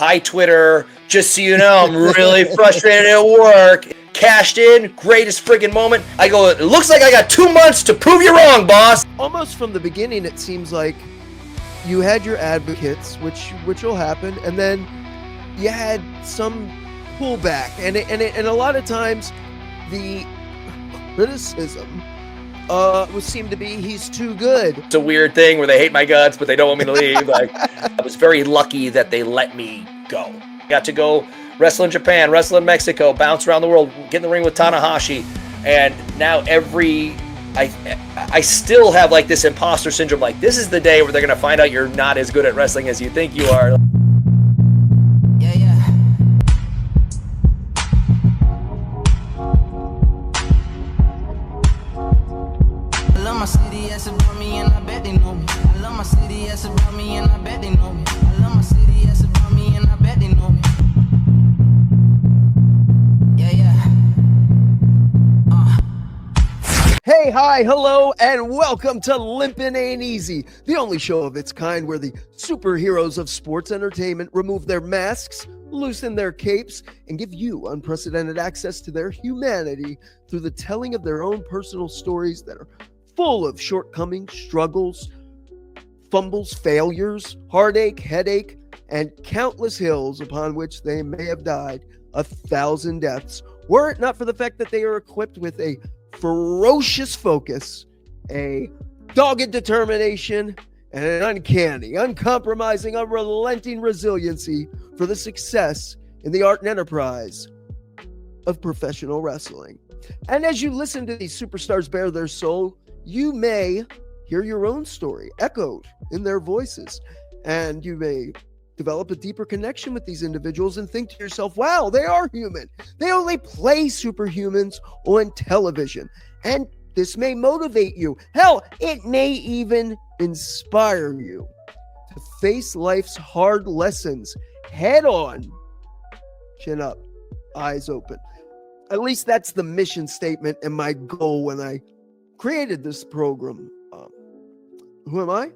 Hi, Twitter. Just so you know, I'm really frustrated at work. Cashed in, greatest friggin' moment. I go, it looks like I got 2 months to prove you wrong, boss. Almost from the beginning, it seems like you had your advocates, which will happen, and then you had some pullback, and a lot of times the criticism would seem to be he's too good. It's a weird thing where they hate my guts, but they don't want me to leave. Like, I was very lucky that they let me go. Got to go wrestle in Japan, wrestle in Mexico, bounce around the world, get in the ring with Tanahashi, and now I still have like this imposter syndrome. Like, this is the day where they're gonna find out you're not as good at wrestling as you think you are. Hey, hi, hello, and welcome to Limpin' Ain't Easy, the only show of its kind where the superheroes of sports entertainment remove their masks, loosen their capes, and give you unprecedented access to their humanity through the telling of their own personal stories that are full of shortcomings, struggles, fumbles, failures, heartache, headache, and countless hills upon which they may have died 1,000 deaths, were it not for the fact that they are equipped with a ferocious focus, a dogged determination, and an uncanny, uncompromising, unrelenting resiliency for the success in the art and enterprise of professional wrestling. And as you listen to these superstars bare their soul, you may hear your own story echoed in their voices, and you may develop a deeper connection with these individuals and think to yourself, wow, they are human. They only play superhumans on television. And this may motivate you. Hell, it may even inspire you to face life's hard lessons head on, chin up, eyes open. At least that's the mission statement and my goal when I created this program. Who am I?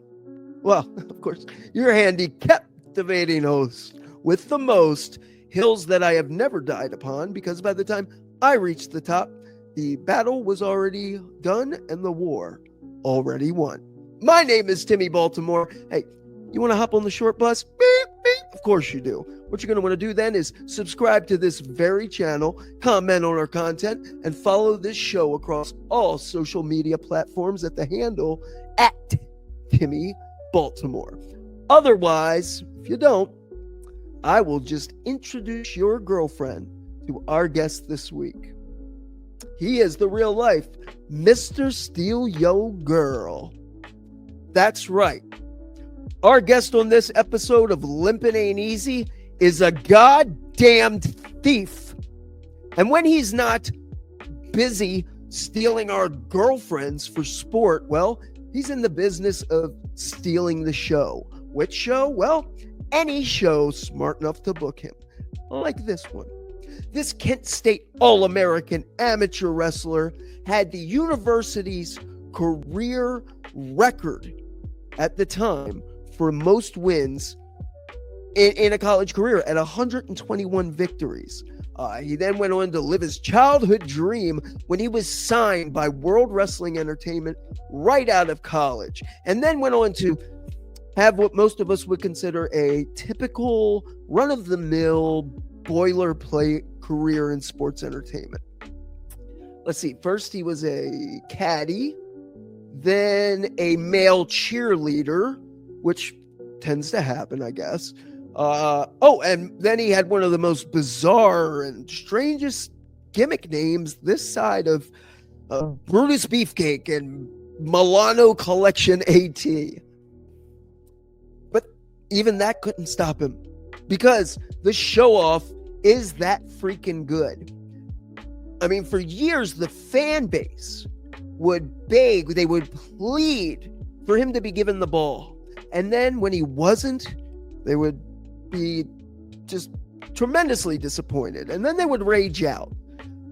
Well, of course, your handicapped captivating host with the most hills that I have never died upon, because by the time I reached the top, the battle was already done and the war already won. My name is Timmy Baltimore. Hey, you want to hop on the short bus? Beep, beep. Of course you do. What you're going to want to do then is subscribe to this very channel, comment on our content, and follow this show across all social media platforms at the handle at Timmy Baltimore. Otherwise, if you don't, I will just introduce your girlfriend to our guest this week. He is the real life Mr. Steal Yo Girl. That's right. Our guest on this episode of Limpin' Ain't Easy is a goddamned thief. And when he's not busy stealing our girlfriends for sport, well, he's in the business of stealing the show. Which show? Well, any show smart enough to book him. Like this one. This Kent State All-American amateur wrestler had the university's career record at the time for most wins in a college career at 121 victories. He then went on to live his childhood dream when he was signed by World Wrestling Entertainment right out of college, and then went on to have what most of us would consider a typical run-of-the-mill boilerplate career in sports entertainment. Let's see. First, he was a caddy, then a male cheerleader, which tends to happen, I guess. And then he had one of the most bizarre and strangest gimmick names this side of Brutus Beefcake and Milano Collection AT. Even that couldn't stop him, because the show-off is that freaking good. I mean, for years, the fan base would beg, they would plead for him to be given the ball. And then when he wasn't, they would be just tremendously disappointed. And then they would rage out.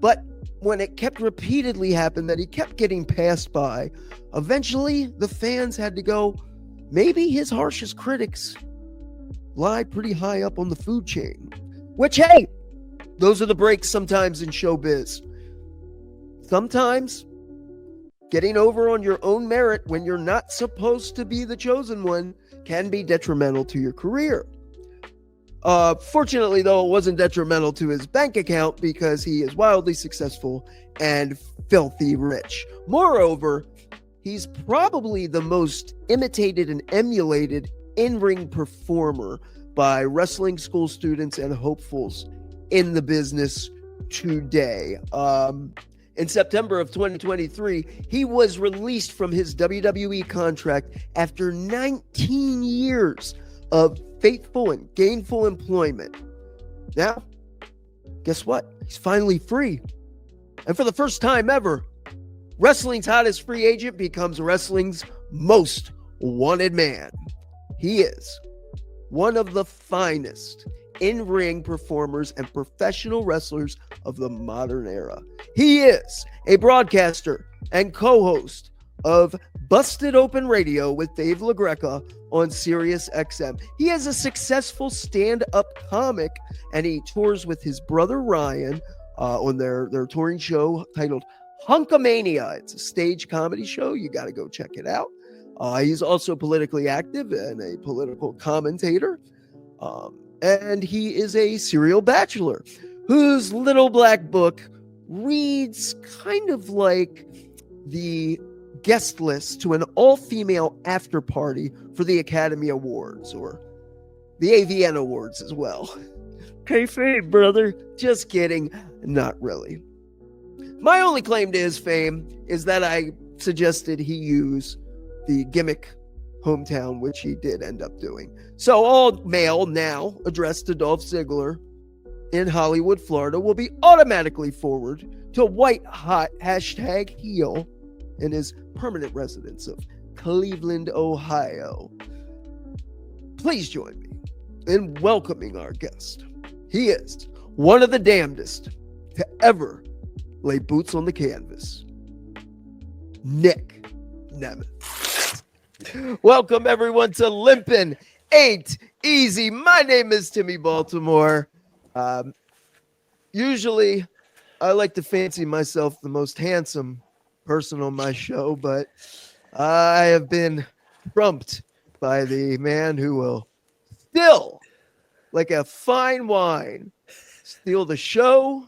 But when it kept repeatedly happening that he kept getting passed by, eventually the fans had to go, maybe his harshest critics lie pretty high up on the food chain. Which, hey, those are the breaks sometimes in showbiz. Sometimes getting over on your own merit when you're not supposed to be the chosen one can be detrimental to your career. Fortunately, though, it wasn't detrimental to his bank account because he is wildly successful and filthy rich. Moreover, he's probably the most imitated and emulated in-ring performer by wrestling school students and hopefuls in the business today. In September of 2023, he was released from his WWE contract after 19 years of faithful and gainful employment. Now, guess what? He's finally free. And for the first time ever, wrestling's hottest free agent becomes wrestling's most wanted man. He is one of the finest in-ring performers and professional wrestlers of the modern era. He is a broadcaster and co-host of Busted Open Radio with Dave LaGreca on Sirius XM. He is a successful stand-up comic, and he tours with his brother Ryan on their touring show titled Hunkamania. It's a stage comedy show. You got to go check it out. He's also politically active and a political commentator. And he is a serial bachelor whose little black book reads kind of like the guest list to an all-female after party for the Academy Awards or the AVN Awards as well. Kayfabe, brother. Just kidding. Not really. My only claim to his fame is that I suggested he use the gimmick hometown, which he did end up doing. So all mail now addressed to Dolph Ziggler in Hollywood, Florida will be automatically forwarded to white hot #heel in his permanent residence of Cleveland, Ohio. Please join me in welcoming our guest. He is one of the damnedest to ever lay boots on the canvas, Nic Nemeth. Welcome everyone to Limpin' Ain't Easy. My name is Timmy Baltimore. Usually I like to fancy myself the most handsome person on my show, but I have been trumped by the man who will still, like a fine wine, steal the show,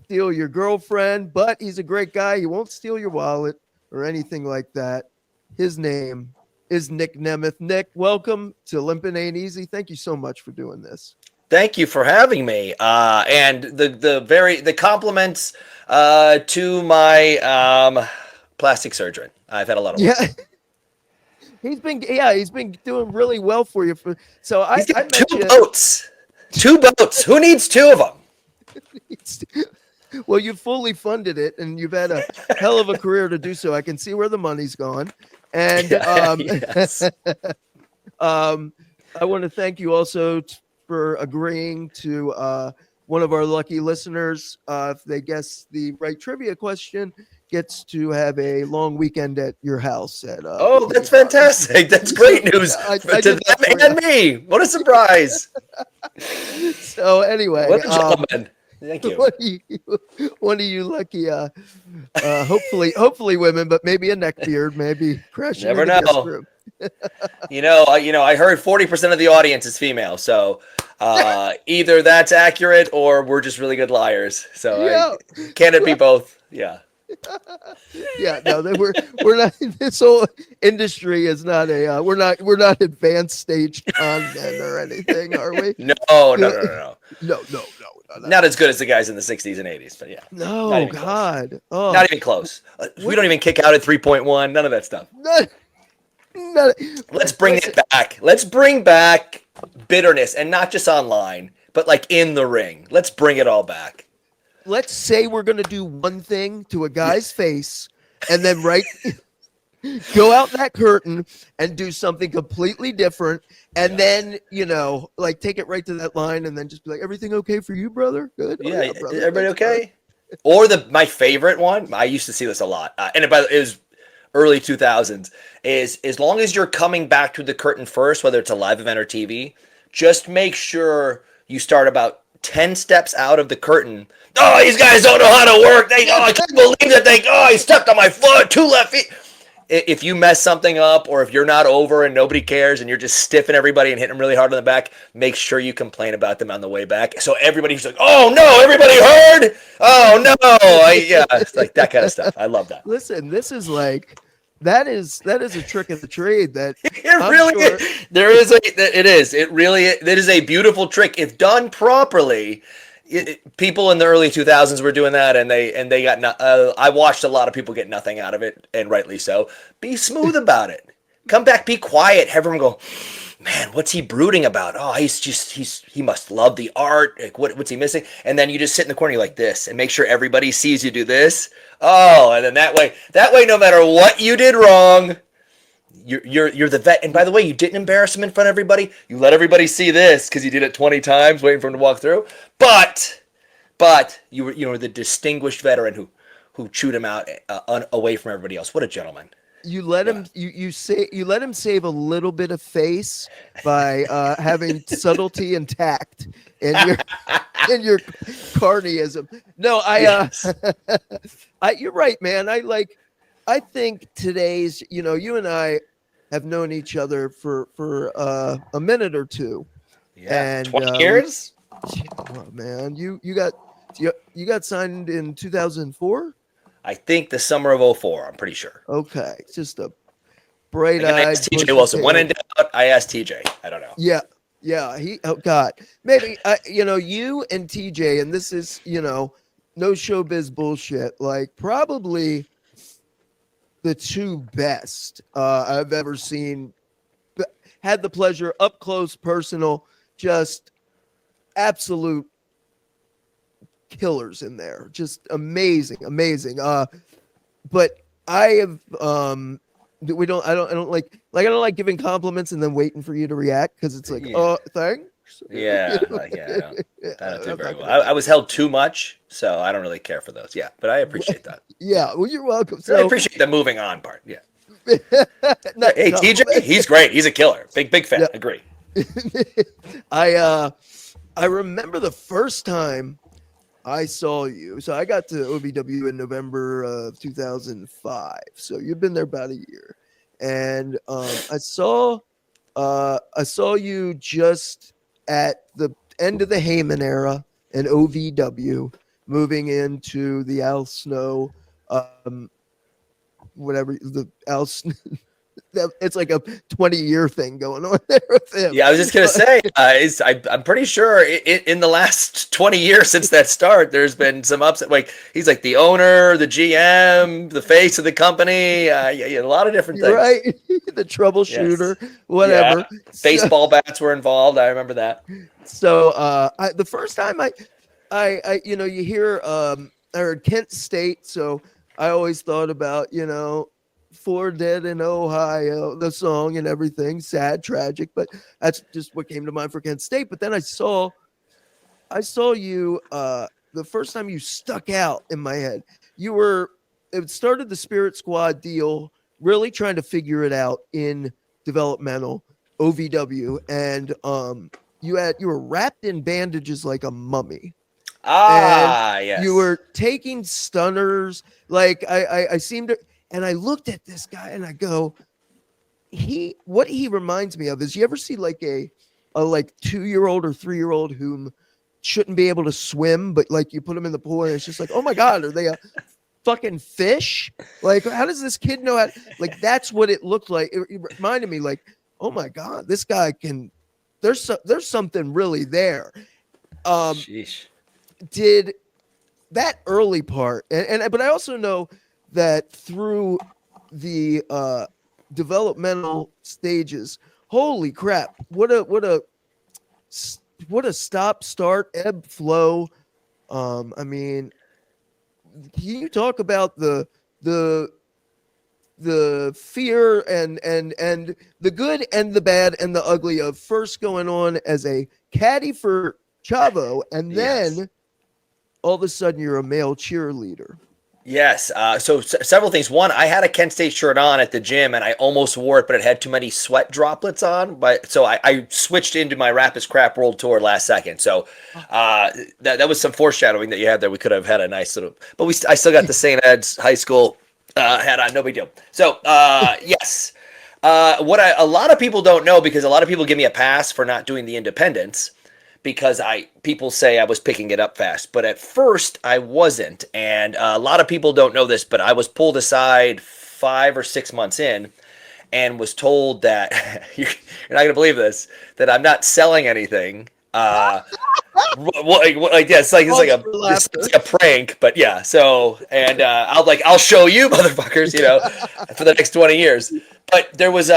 steal your girlfriend, but he's a great guy. He won't steal your wallet or anything like that. His name is Nic Nemeth. Nic, welcome to Limpin' Ain't Easy. Thank you so much for doing this. Thank you for having me. And the compliments to my plastic surgeon. I've had a lot of work. Yeah. He's been doing really well for you. So I met two boats. Two boats. Who needs two of them? Well, you fully funded it, and you've had a hell of a career to do so. I can see where the money's gone. And yes. I want to thank you also for agreeing to one of our lucky listeners. If they guess the right trivia question, gets to have a long weekend at your house. That's fantastic. That's great news to them and me. What a surprise. So anyway. What a gentleman. Thank you. One of you lucky, hopefully women, but maybe a neck beard, maybe crashing. Never know. I heard 40% of the audience is female, so either that's accurate or we're just really good liars. So can it be both? Yeah. Yeah, no, we're not. This whole industry is not a. We're not advanced stage con men or anything, are we? No. No. Not as good as the guys in the 60s and 80s, but yeah. No, God. Oh. Not even close. We don't even kick out at 3.1. None of that stuff. Let's bring it back. Let's bring back bitterness, and not just online, but like in the ring. Let's bring it all back. Let's say we're going to do one thing to a guy's face and then go out that curtain and do something completely different. And then, take it right to that line and then just be like, everything okay for you, brother? Good. Yeah. Yeah, brother. Everybody okay? Or my favorite one, I used to see this a lot. And it was early 2000s, is as long as you're coming back to the curtain first, whether it's a live event or TV, just make sure you start about 10 steps out of the curtain. Oh, these guys don't know how to work. I can't believe that he stepped on my foot, 2 left feet. If you mess something up, or if you're not over and nobody cares and you're just stiffing everybody and hitting them really hard on the back, make sure you complain about them on the way back. So everybody's like, oh no, everybody heard? Oh no. Yeah, it's like that kind of stuff. I love that. Listen, this is like, that is a trick of the trade that it is a beautiful trick if done properly. People in the early 2000s were doing that, and they got I watched a lot of people get nothing out of it, and rightly so. Be smooth about it. Come back, be quiet. Have everyone go, man, what's he brooding about? Oh, he must love the art. Like, what's he missing? And then you just sit in the corner like this and make sure everybody sees you do this. Oh, and then that way, no matter what you did wrong, you're the vet. And by the way, you didn't embarrass him in front of everybody. You let everybody see this because you did it 20 times waiting for him to walk through. But you were the distinguished veteran who chewed him out away from everybody else. What a gentleman. You let him you let him save a little bit of face by having subtlety and tact in your carnyism. No, you're right, man. I think today's, you and I have known each other for a minute or two. Yeah, and 20 years. Oh, man, you got signed in 2004. I think the summer of 2004. I'm pretty sure. Okay, it's just a bright-eyed. I asked TJ Wilson. When in doubt, I asked TJ. I don't know. Yeah. Oh God, maybe you and TJ, and this is no showbiz bullshit. Like probably the two best I've ever seen. Had the pleasure, up close, personal, just absolute killers in there, just amazing. But I have I don't like giving compliments and then waiting for you to react because it's like, oh, thanks. Yeah, I don't do very well. I was held too much, so I don't really care for those. Yeah, but I appreciate that. Yeah, well, you're welcome. So I appreciate the moving on part. Yeah. Hey, TJ, he's great. He's a killer. Big fan. Yeah. Agree. I remember the first time I saw you. So I got to OVW in November of 2005. So you've been there about a year, and I saw you just at the end of the Heyman era in OVW, moving into the Al Snow, whatever the Al. It's like a 20-year thing going on there with him. Yeah, I was just gonna say, I'm pretty sure in the last 20 years since that start, there's been some upset. Like he's like the owner, the GM, the face of the company. A lot of different things. Right, the troubleshooter, yes. Whatever. Yeah. Baseball bats were involved. I remember that. So the first time I you hear I heard Kent State, so I always thought about For Dead in Ohio, the song and everything, sad, tragic, but that's just what came to mind for Kent State. But then I saw you the first time you stuck out in my head. It started the Spirit Squad deal, really trying to figure it out in developmental OVW, and you were wrapped in bandages like a mummy. Yes. You were taking stunners. Like I seemed to. And I looked at this guy and I go, what he reminds me of is, you ever see like a 2-year-old or 3-year-old whom shouldn't be able to swim, but like you put them in the pool and it's just like, oh my God, are they a fucking fish? Like, how does this kid know how? Like, that's what it looked like. It reminded me like, oh my God, this guy there's something really there. Sheesh. Did that early part. But I also know that through the developmental stages, holy crap, what a stop, start, ebb, flow. I mean, can you talk about the fear and the good and the bad and the ugly of first going on as a caddy for Chavo, and then all of a sudden you're a male cheerleader? Yes. Several things. One, I had a Kent State shirt on at the gym, and I almost wore it, but it had too many sweat droplets on. But so I switched into my Rap is Crap World Tour last second. So that was some foreshadowing that you had there. We could have had a nice little, but I still got the St. Ed's High School hat on. No big deal. So yes. A lot of people don't know, because a lot of people give me a pass for not doing the independents, because people say I was picking it up fast, but at first I wasn't. And a lot of people don't know this, but I was pulled aside 5 or 6 months in and was told that you're not going to believe this, that I'm not selling anything. It's like a prank, but yeah. So, and I'll show you motherfuckers, for the next 20 years. But there was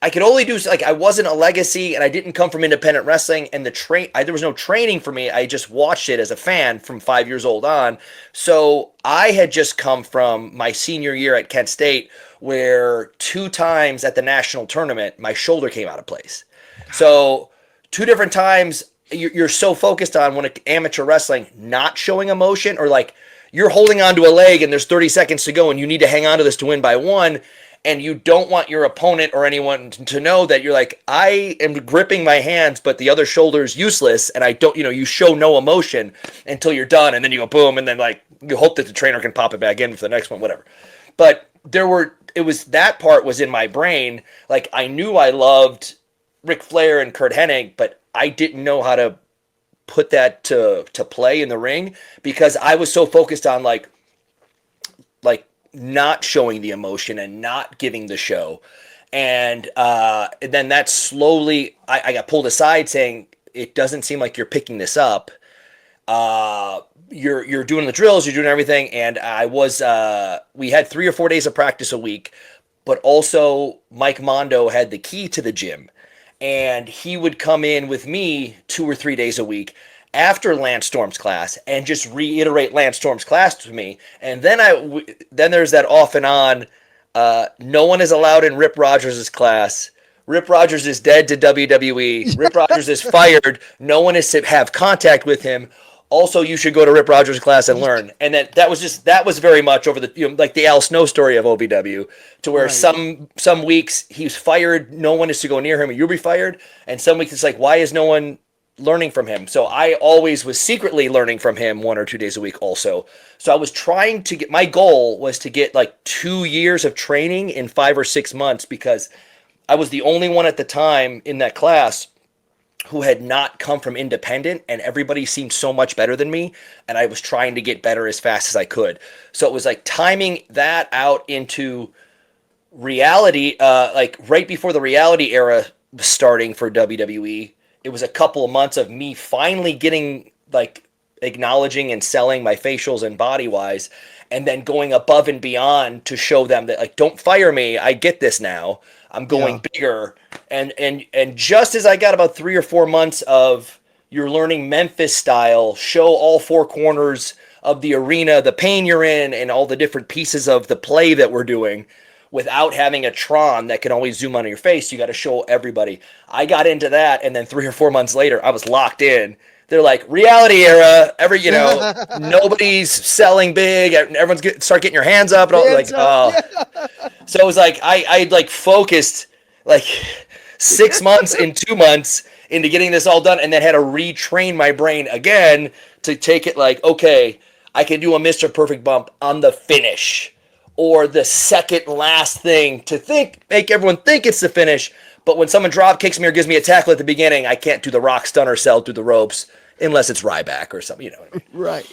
I could only do, like, I wasn't a legacy, and I didn't come from independent wrestling, and there was no training for me. I just watched it as a fan from 5 years old on. So I had just come from my senior year at Kent State, where 2 times at the national tournament, my shoulder came out of place. So 2 different times, you're so focused on, when amateur wrestling, not showing emotion, or like you're holding onto a leg and there's 30 seconds to go and you need to hang on to this to win by 1. And you don't want your opponent or anyone to know that you're like, I am gripping my hands, but the other shoulder is useless. And I don't, you show no emotion until you're done. And then you go boom. And then, like, you hope that the trainer can pop it back in for the next one, whatever. But that part was in my brain. Like, I knew I loved Ric Flair and Kurt Hennig, but I didn't know how to put that to play in the ring, because I was so focused on like not showing the emotion and not giving the show. And then that slowly, I got pulled aside saying, it doesn't seem like you're picking this up. You're doing the drills, you're doing everything. And we had 3 or 4 days of practice a week, but also Mike Mondo had the key to the gym, and he would come in with me 2 or 3 days a week after Lance Storm's class and just reiterate Lance Storm's class to me. And then there's that off and on, no one is allowed in Rip Rogers' class. Rip Rogers is dead to WWE. Rip Rogers is fired. No one is to have contact with him. Also, you should go to Rip Rogers' class and learn. And that was very much over the, like the Al Snow story of OVW, to where some weeks he's fired, no one is to go near him, and you'll be fired. And some weeks it's like, why is no one learning from him? So I always was secretly learning from him 1 or 2 days a week also. So I was trying to my goal was to get like 2 years of training in 5 or 6 months, because I was the only one at the time in that class who had not come from independent, and everybody seemed so much better than me. And I was trying to get better as fast as I could. So it was like timing that out into reality, like right before the reality era was starting for WWE. It was a couple of months of me finally getting, like, acknowledging and selling my facials and body wise, and then going above and beyond to show them that, like, don't fire me. I get this now. I'm going bigger. And just as I got about 3 or 4 months of you're learning Memphis style, show all 4 corners of the arena, the pain you're in, and all the different pieces of the play that we're doing, without having a Tron that can always zoom on your face. You got to show everybody. I got into that, and then 3 or 4 months later, I was locked in. They're like, reality era, nobody's selling big, everyone's start getting your hands up, and all, like, oh. So it was like, I'd like focused like 6 months and 2 months into getting this all done, and then had to retrain my brain again to take it like, okay, I can do a Mr. Perfect bump on the finish, or the second last thing to make everyone think it's the finish. But when someone drop kicks me or gives me a tackle at the beginning, I can't do the rock stunner cell through the ropes unless it's Ryback or something, Right.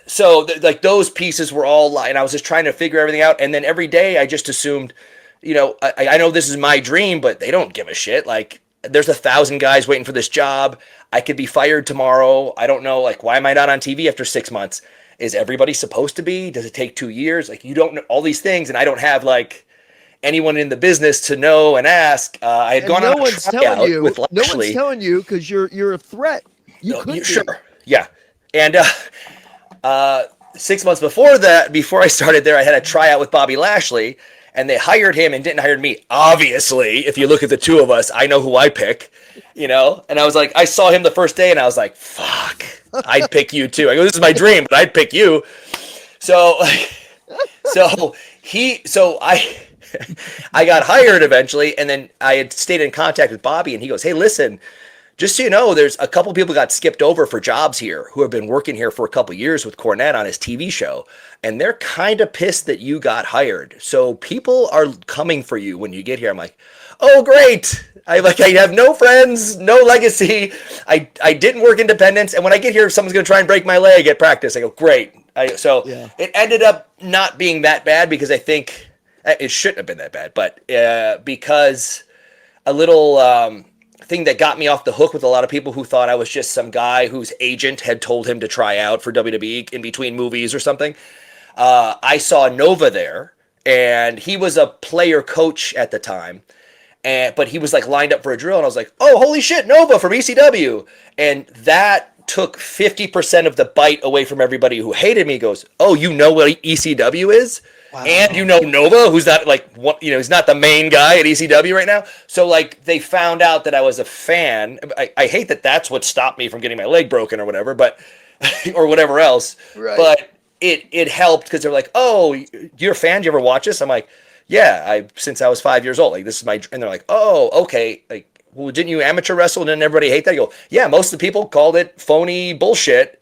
So like those pieces were all, and I was just trying to figure everything out. And then every day I just assumed, I know this is my dream, but they don't give a shit. Like, there's 1,000 guys waiting for this job. I could be fired tomorrow. I don't know. Like, why am I not on TV after 6 months? Is everybody supposed to be? Does it take 2 years? Like, you don't know all these things, and I don't have like anyone in the business to know and ask. I had gone on a tryout with Lashley. No one's telling you, because you're a threat. Sure, yeah. And 6 months before that, before I started there, I had a tryout with Bobby Lashley, and they hired him and didn't hire me. Obviously, if you look at the two of us, I know who I pick. And I was like, I saw him the first day, and I was like, fuck, I'd pick you too. I go, this is my dream, but I'd pick you. So, so I got hired eventually, and then I had stayed in contact with Bobby, and he goes, "Hey, listen, just so you know, there's a couple people got skipped over for jobs here who have been working here for a couple years with Cornette on his TV show, and they're kind of pissed that you got hired. So people are coming for you when you get here." I'm like, "Oh, great." I have no friends, no legacy. I didn't work independence, and when I get here, someone's gonna try and break my leg at practice. I go, "Great." It ended up not being that bad because I think it shouldn't have been that bad, but because a little thing that got me off the hook with a lot of people who thought I was just some guy whose agent had told him to try out for WWE in between movies or something. I saw Nova there, and he was a player coach at the time. But he was like lined up for a drill, and I was like, "Oh, holy shit, Nova from ECW." And that took 50% of the bite away from everybody who hated me. He goes, "Oh, you know what ECW is?" Wow. And you know Nova, who's not he's not the main guy at ECW right now. So like they found out that I was a fan. I hate that that's what stopped me from getting my leg broken or whatever, but or whatever else. Right. But it helped because they're like, "Oh, you're a fan? Do you ever watch this?" I'm like, "Yeah, since I was 5 years old. Like this is my," and they're like, "Oh, okay. Like, well, didn't you amateur wrestle? And didn't everybody hate that?" I go, "Yeah, most of the people called it phony bullshit,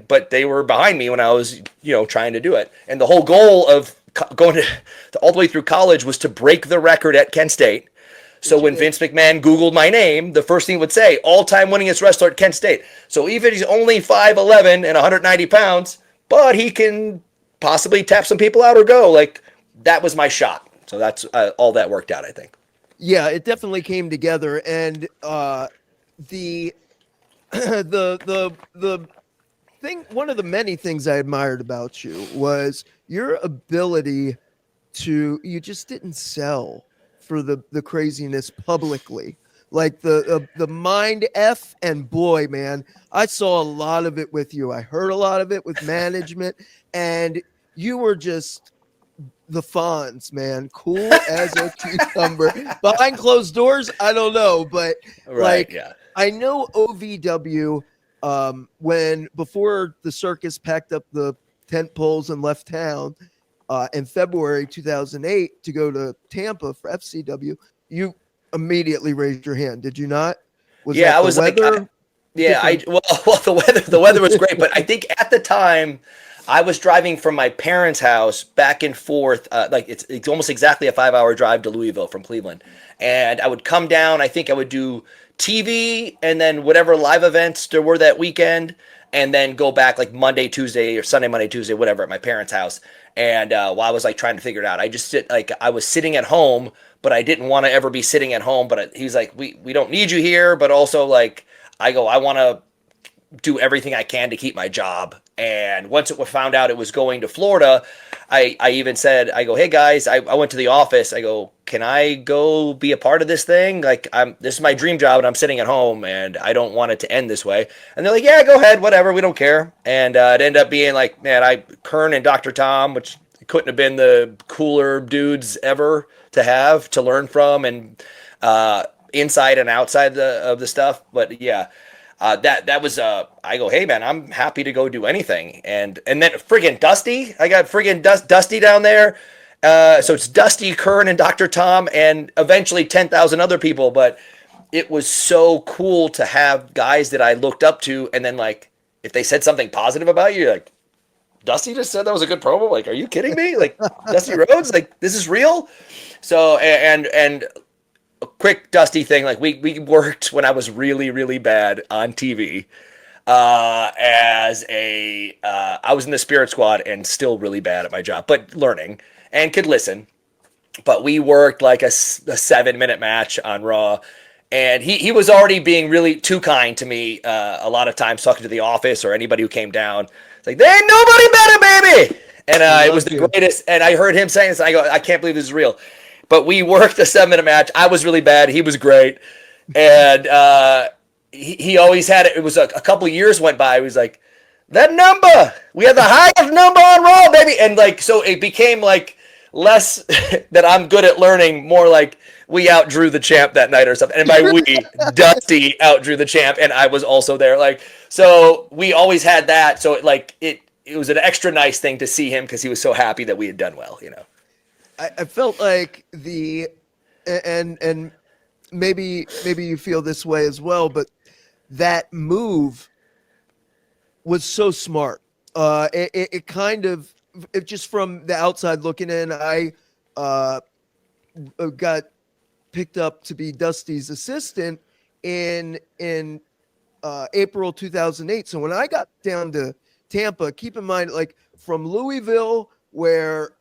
but they were behind me when I was, trying to do it. And the whole goal of going to all the way through college was to break the record at Kent State. So when Vince McMahon Googled my name, the first thing it would say, all-time winningest wrestler at Kent State. So even if he's only 5'11" and 190 pounds, but he can possibly tap some people out or go. Like, that was my shot. So that's all that worked out, I think. Yeah, it definitely came together, and the thing, one of the many things I admired about you was your ability you just didn't sell for the craziness publicly, like the mind F, and boy, man, I saw a lot of it with you. I heard a lot of it with management, and you were just the Fonz, man, cool as a cucumber. Behind closed doors, I don't know, but I know OVW, before the circus packed up the tent poles and left town in February 2008 to go to Tampa for FCW, you immediately raised your hand, did you not? I was weather? The weather was great, but I think at the time I was driving from my parents' house back and forth. It's almost exactly a 5-hour drive to Louisville from Cleveland. And I would come down. I think I would do TV and then whatever live events there were that weekend, and then go back like Monday, Tuesday, or Sunday, Monday, Tuesday, whatever, at my parents' house. And while I was like trying to figure it out, I was sitting at home, but I didn't want to ever be sitting at home. But he's like, we don't need you here. But also, like, I want to do everything I can to keep my job. And once it was found out it was going to Florida, I even said, I go, "Hey guys," I went to the office. I go, "Can I go be a part of this thing? Like, this is my dream job, and I'm sitting at home, and I don't want it to end this way." And they're like, "Yeah, go ahead, whatever. We don't care." And it ended up being like, man, Kern and Dr. Tom, which couldn't have been the cooler dudes ever to learn from, and inside and outside of the stuff. But yeah. That was I go, "Hey man, I'm happy to go do anything." And then friggin' Dusty, I got friggin' Dusty down there. So it's Dusty, Kern, and Dr. Tom, and eventually 10,000 other people. But it was so cool to have guys that I looked up to, and then like if they said something positive about you, you're like, "Dusty just said that was a good promo." Like, are you kidding me? Like, Dusty Rhodes, like, this is real. So and a quick Dusty thing, like we worked when I was really, really bad on TV I was in the Spirit Squad and still really bad at my job, but learning and could listen. But we worked like a 7-minute match on Raw, and he was already being really too kind to me a lot of times, talking to the office or anybody who came down. It's like, "There ain't nobody better, baby!" And it was the greatest. And I heard him saying this, and I go, "I can't believe this is real." But we worked a 7-minute match. I was really bad. He was great. And he always had it. It was a couple years went by. He was like, "That number, we had the highest number on Raw, baby." And like, so it became like less that I'm good at learning, more like we outdrew the champ that night or something. And by we, Dusty outdrew the champ, and I was also there. Like, so we always had that. So it was an extra nice thing to see him because he was so happy that we had done well, I felt like and maybe you feel this way as well, but that move was so smart. It kind of, it just from the outside looking in, I got picked up to be Dusty's assistant in April 2008. So when I got down to Tampa, keep in mind, like from Louisville, where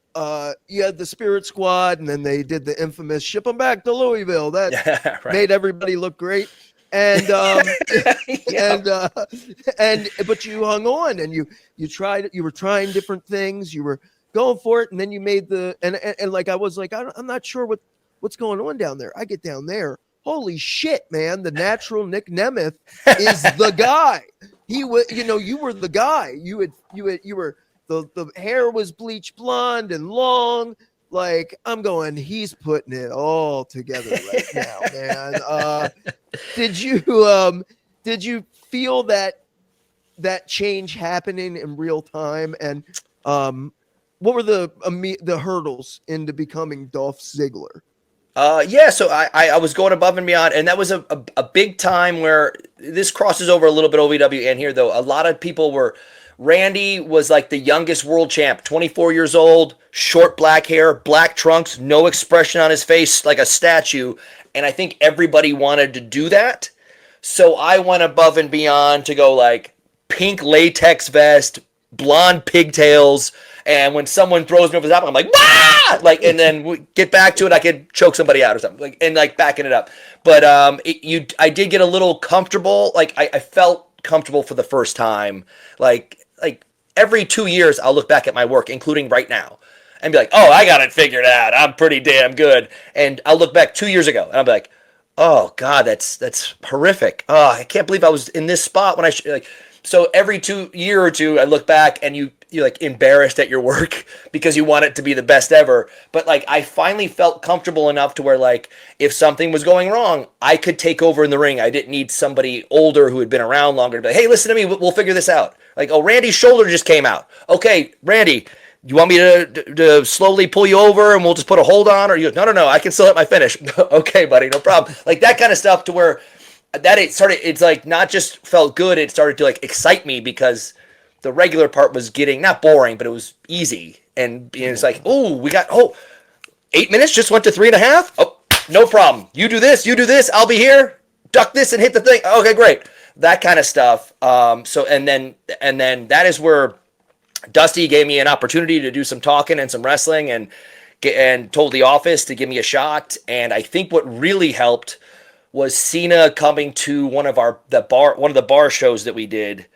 you had the Spirit Squad, and then they did the infamous "ship them back to Louisville." That made everybody look great. And but you hung on, and you tried. You were trying different things. You were going for it, and then you made the and like I was like, I'm not sure what's going on down there. I get down there. Holy shit, man! The natural Nic Nemeth is the guy. He was, you were the guy. You were the hair was bleach blonde and long. Like, I'm going, he's putting it all together right now, man. Did you feel that change happening in real time? And what were the hurdles into becoming Dolph Ziggler? So I was going above and beyond, and that was a big time where this crosses over a little bit OVW and here, though. A lot of people were, Randy was like the youngest world champ, 24 years old, short black hair, black trunks, no expression on his face, like a statue. And I think everybody wanted to do that. So I went above and beyond to go like pink latex vest, blonde pigtails. And when someone throws me over the top, I'm like, "Wah!" Like, and then we get back to it. I could choke somebody out or something, like, and like backing it up. But I did get a little comfortable. Like I felt comfortable for the first time. Like every 2 years, I'll look back at my work, including right now, and be like, "Oh, I got it figured out. I'm pretty damn good." And I'll look back 2 years ago, and I'll be like, "Oh God, that's horrific. Oh, I can't believe I was in this spot when I should." Like, so every 2 year or two, I look back, and you're like embarrassed at your work because you want it to be the best ever. But like, I finally felt comfortable enough to where, like, if something was going wrong, I could take over in the ring. I didn't need somebody older who had been around longer to be like, "Hey, listen to me. We'll figure this out." Like, "Oh, Randy's shoulder just came out. Okay, Randy, you want me to slowly pull you over and we'll just put a hold on?" Or you go, no, I can still hit my finish. Okay, buddy, no problem. Like that kind of stuff, to where that it's like not just felt good, it started to like excite me because the regular part was getting not boring, but it was easy. And it's like, oh, we got 8 minutes, just went to 3.5. Oh, no problem. You do this, I'll be here. Duck this and hit the thing. Okay, great. That kind of stuff. So and then that is where Dusty gave me an opportunity to do some talking and some wrestling, and told the office to give me a shot. And I think what really helped was Cena coming to one of the bar shows that we did,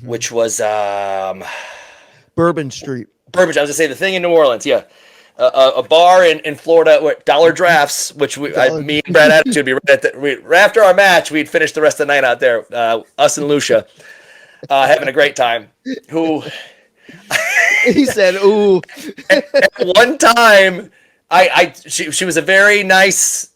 which was Bourbon Street. I was gonna say the thing in New Orleans, yeah. A bar in Florida, Dollar Drafts, which me and Brad Attitude would be right after our match, we'd finish the rest of the night out there, us and Lucia, having a great time. Who he said, "Ooh." At one time, she was a very nice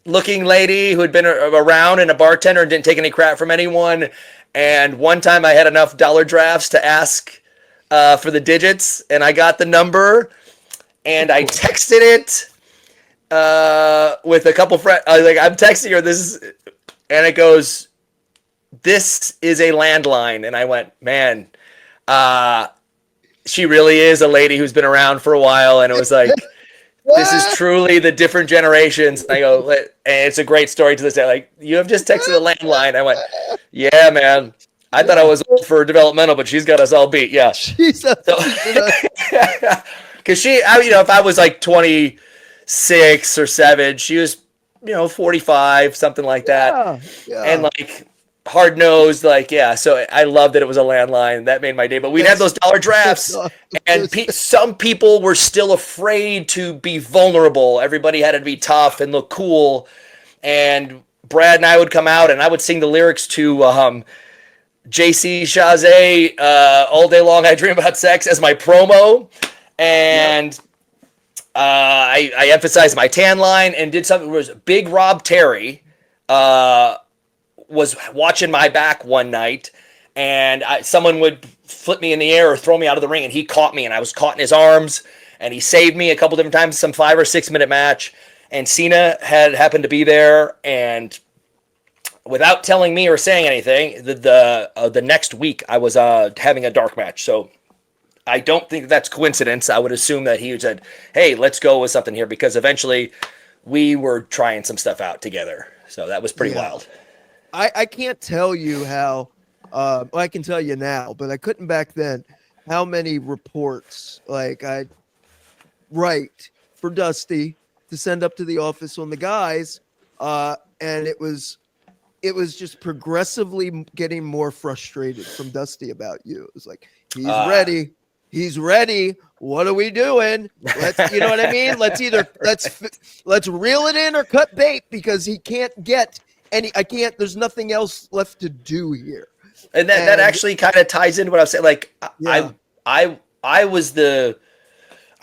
looking lady who had been around and a bartender and didn't take any crap from anyone. And one time I had enough Dollar Drafts to ask for the digits, and I got the number, and I texted it with a couple friends. I was like, "I'm texting her this," and it goes, "This is a landline." And I went, "Man, she really is a lady who's been around for a while." And it was like, this is truly the different generations. And I go, and it's a great story to this day. Like, "You have just texted a landline." I went, "Yeah, man. I thought I was old for developmental, but she's got us all beat." Yeah. Jesus. Because if I was like 26 or 7, she was, 45, something like that. Yeah. And like hard nosed, like, yeah. So I love that it was a landline. That made my day. But we'd have those Dollar Drafts, and some people were still afraid to be vulnerable. Everybody had to be tough and look cool. And Brad and I would come out, and I would sing the lyrics to JC Chazé, "All Day Long I Dream About Sex" as my promo. And I emphasized my tan line and did something. It was Big Rob Terry was watching my back one night, and someone would flip me in the air or throw me out of the ring, and he caught me, and I was caught in his arms, and he saved me a couple different times, some 5 or 6 minute match, and Cena had happened to be there, and without telling me or saying anything, the next week I was having a dark match. So I don't think that's coincidence. I would assume that he said, hey, let's go with something here, because eventually we were trying some stuff out together. So that was pretty wild. I can't tell you how, well, I can tell you now, but I couldn't back then, how many reports like I'd write for Dusty to send up to the office on the guys. And it was just progressively getting more frustrated from Dusty about you. It was like, he's ready. He's ready. What are we doing? You know what I mean? Let's reel it in or cut bait, because he can't get there's nothing else left to do here. And that actually kind of ties into what I was saying. Like, yeah. I'm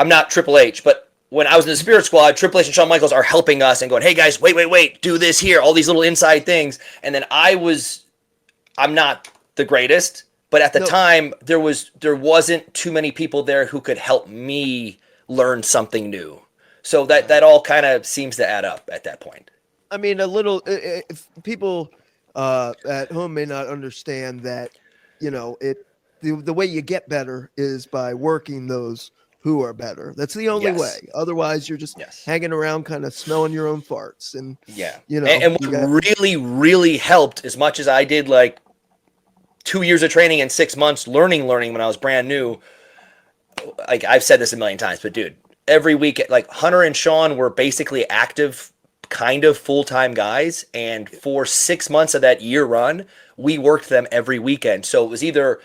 not Triple H, but when I was in the Spirit Squad, Triple H and Shawn Michaels are helping us and going, hey guys, wait, do this here, all these little inside things. And then I'm not the greatest, but at the time there wasn't too many people there who could help me learn something new. So that all kind of seems to add up at that point. I mean, a little, if people at home may not understand that, the way you get better is by working those who are better. That's the only way. Otherwise, you're just hanging around, kind of smelling your own farts. And and what really, really helped, as much as I did like 2 years of training and 6 months learning when I was brand new. Like, I've said this a million times, but dude, every week, like, Hunter and Shawn were basically active, kind of full-time guys. And for 6 months of that year run, we worked them every weekend. So it was either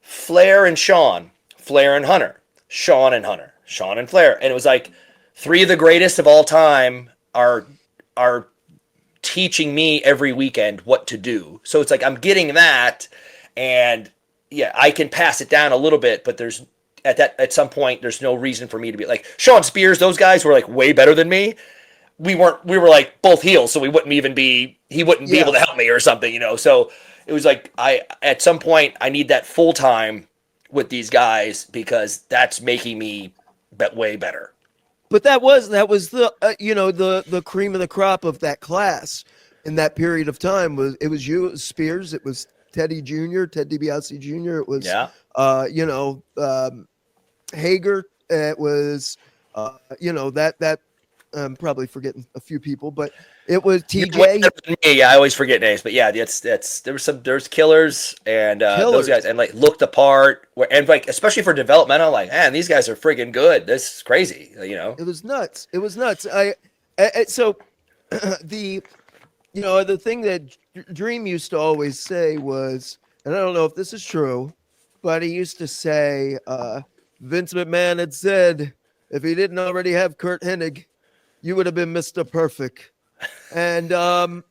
Flair and Shawn, Flair and Hunter, Shawn and Hunter, Shawn and Flair. And it was like 3 of the greatest of all time are teaching me every weekend what to do. So it's like I'm getting that, and I can pass it down a little bit, but there's at some point there's no reason for me to be like Shawn Spears. Those guys were like way better than me. We were like both heels, so he wouldn't be able to help me or something, So it was like at some point I need that full time with these guys, because that's making me way better. But that was the the cream of the crop of that class in that period of time. It was you, it was Spears, it was Ted DiBiase Jr. It was Hager. It was that I'm probably forgetting a few people, but it was TJ. Yeah, I always forget names, but yeah, there's killers and those guys, and like looked apart, and like especially for developmental, like, man, these guys are friggin' good. This is crazy, It was nuts. So the thing that Dream used to always say was, and I don't know if this is true, but he used to say, Vince McMahon had said, if he didn't already have Kurt Hennig, you would have been Mr. Perfect. And I'm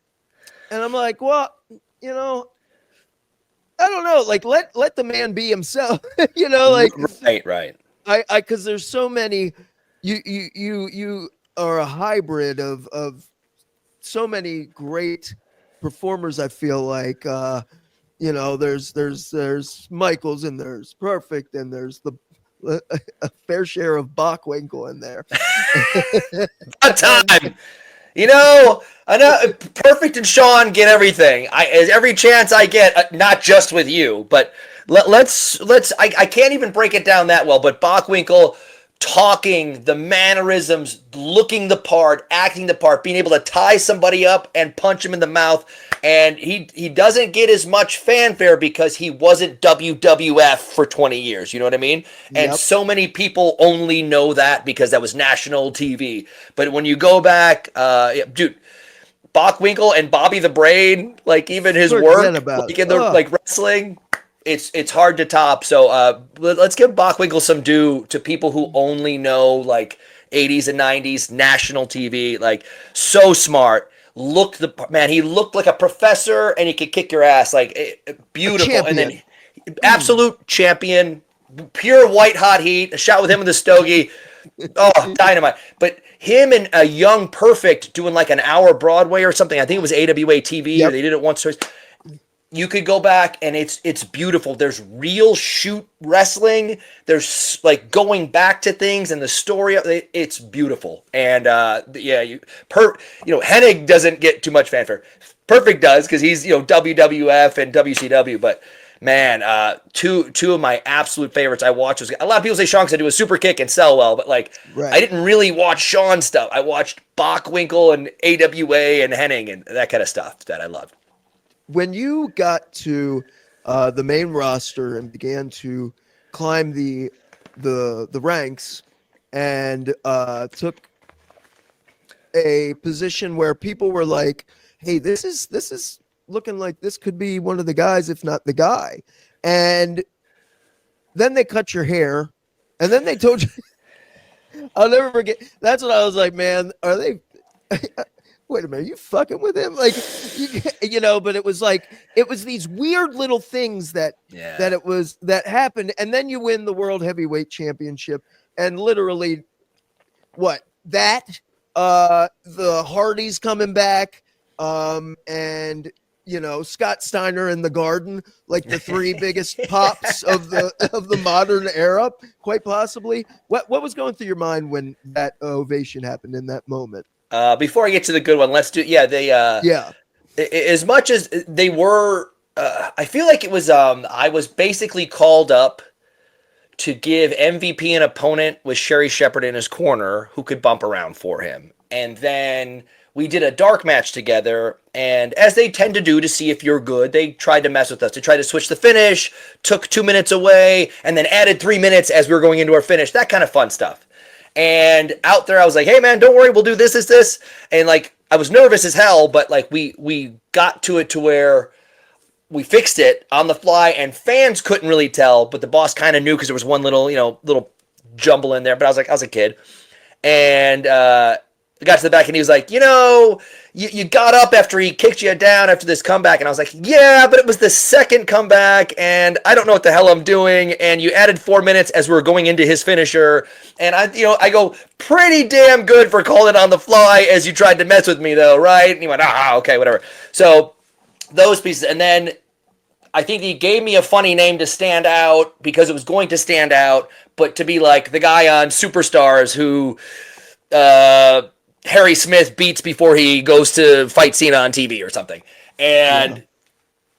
like, well, I don't know, like let the man be himself, like right. I because there's so many, you are a hybrid of so many great performers. I feel like there's Michaels, and there's Perfect, and there's a fair share of Bockwinkel in there. A time. I know Perfect and Shawn get everything. Every chance I get, not just with you, but let's. I can't even break it down that well. But Bockwinkel talking, the mannerisms, looking the part, acting the part, being able to tie somebody up and punch him in the mouth, and he doesn't get as much fanfare because he wasn't WWF for 20 years. You know what I mean? And so many people only know that because that was national TV. But when you go back, dude, Bockwinkel and Bobby the Brain, like even his work, like in the like wrestling, it's hard to top. So let's give Bockwinkel some due to people who only know like 80s and 90s national TV. Like, so smart. He looked like a professor, and he could kick your ass. Like, beautiful. And then absolute champion, pure white hot heat. A shot with him in the stogie. Oh, dynamite. But him and a young Perfect doing like an hour Broadway or something. I think it was AWA TV. They did it once. you could go back and it's beautiful. There's real shoot wrestling. There's like going back to things and the story. It's beautiful. And Hennig doesn't get too much fanfare. Perfect does because he's WWF and WCW. But man, two of my absolute favorites I watched was a lot of people say Shawn could do a super kick and sell well, but like I didn't really watch Shawn stuff. I watched Bockwinkel and AWA and Hennig and that kind of stuff that I loved. When you got to the main roster and began to climb the ranks and took a position where people were like, "Hey, this is looking like this could be one of the guys, if not the guy," and then they cut your hair, and then they told you. I'll never forget. That's what I was like, man. Are they? Wait a minute, are you fucking with him? Like, but it was like, it was these weird little things that happened. And then you win the World Heavyweight Championship. And literally the Hardys coming back. And Scott Steiner in the Garden, like the three biggest pops of the modern era, quite possibly. What was going through your mind when that ovation happened in that moment? Before I get to the good one, let's do. As much as they were, I feel like it was. I was basically called up to give MVP an opponent with Sherry Shepherd in his corner who could bump around for him, and then we did a dark match together. And as they tend to do to see if you're good, they tried to mess with us. They tried to switch the finish, took 2 minutes away, and then added 3 minutes as we were going into our finish. That kind of fun stuff. And out there, I was like, "Hey, man, don't worry. We'll do this. And, like, I was nervous as hell, but, like, we got to it to where we fixed it on the fly, and fans couldn't really tell, but the boss kind of knew because there was one little jumble in there. But I was a kid. And I got to the back, and he was like, you got up after he kicked you down after this comeback. And I was like, yeah, but it was the second comeback, and I don't know what the hell I'm doing. And you added 4 minutes as we were going into his finisher. And I go, pretty damn good for calling it on the fly as you tried to mess with me, though, right? And he went, okay, whatever. So those pieces. And then I think he gave me a funny name to stand out because it was going to stand out, but to be like the guy on Superstars who Harry Smith beats before he goes to fight Cena on TV or something. And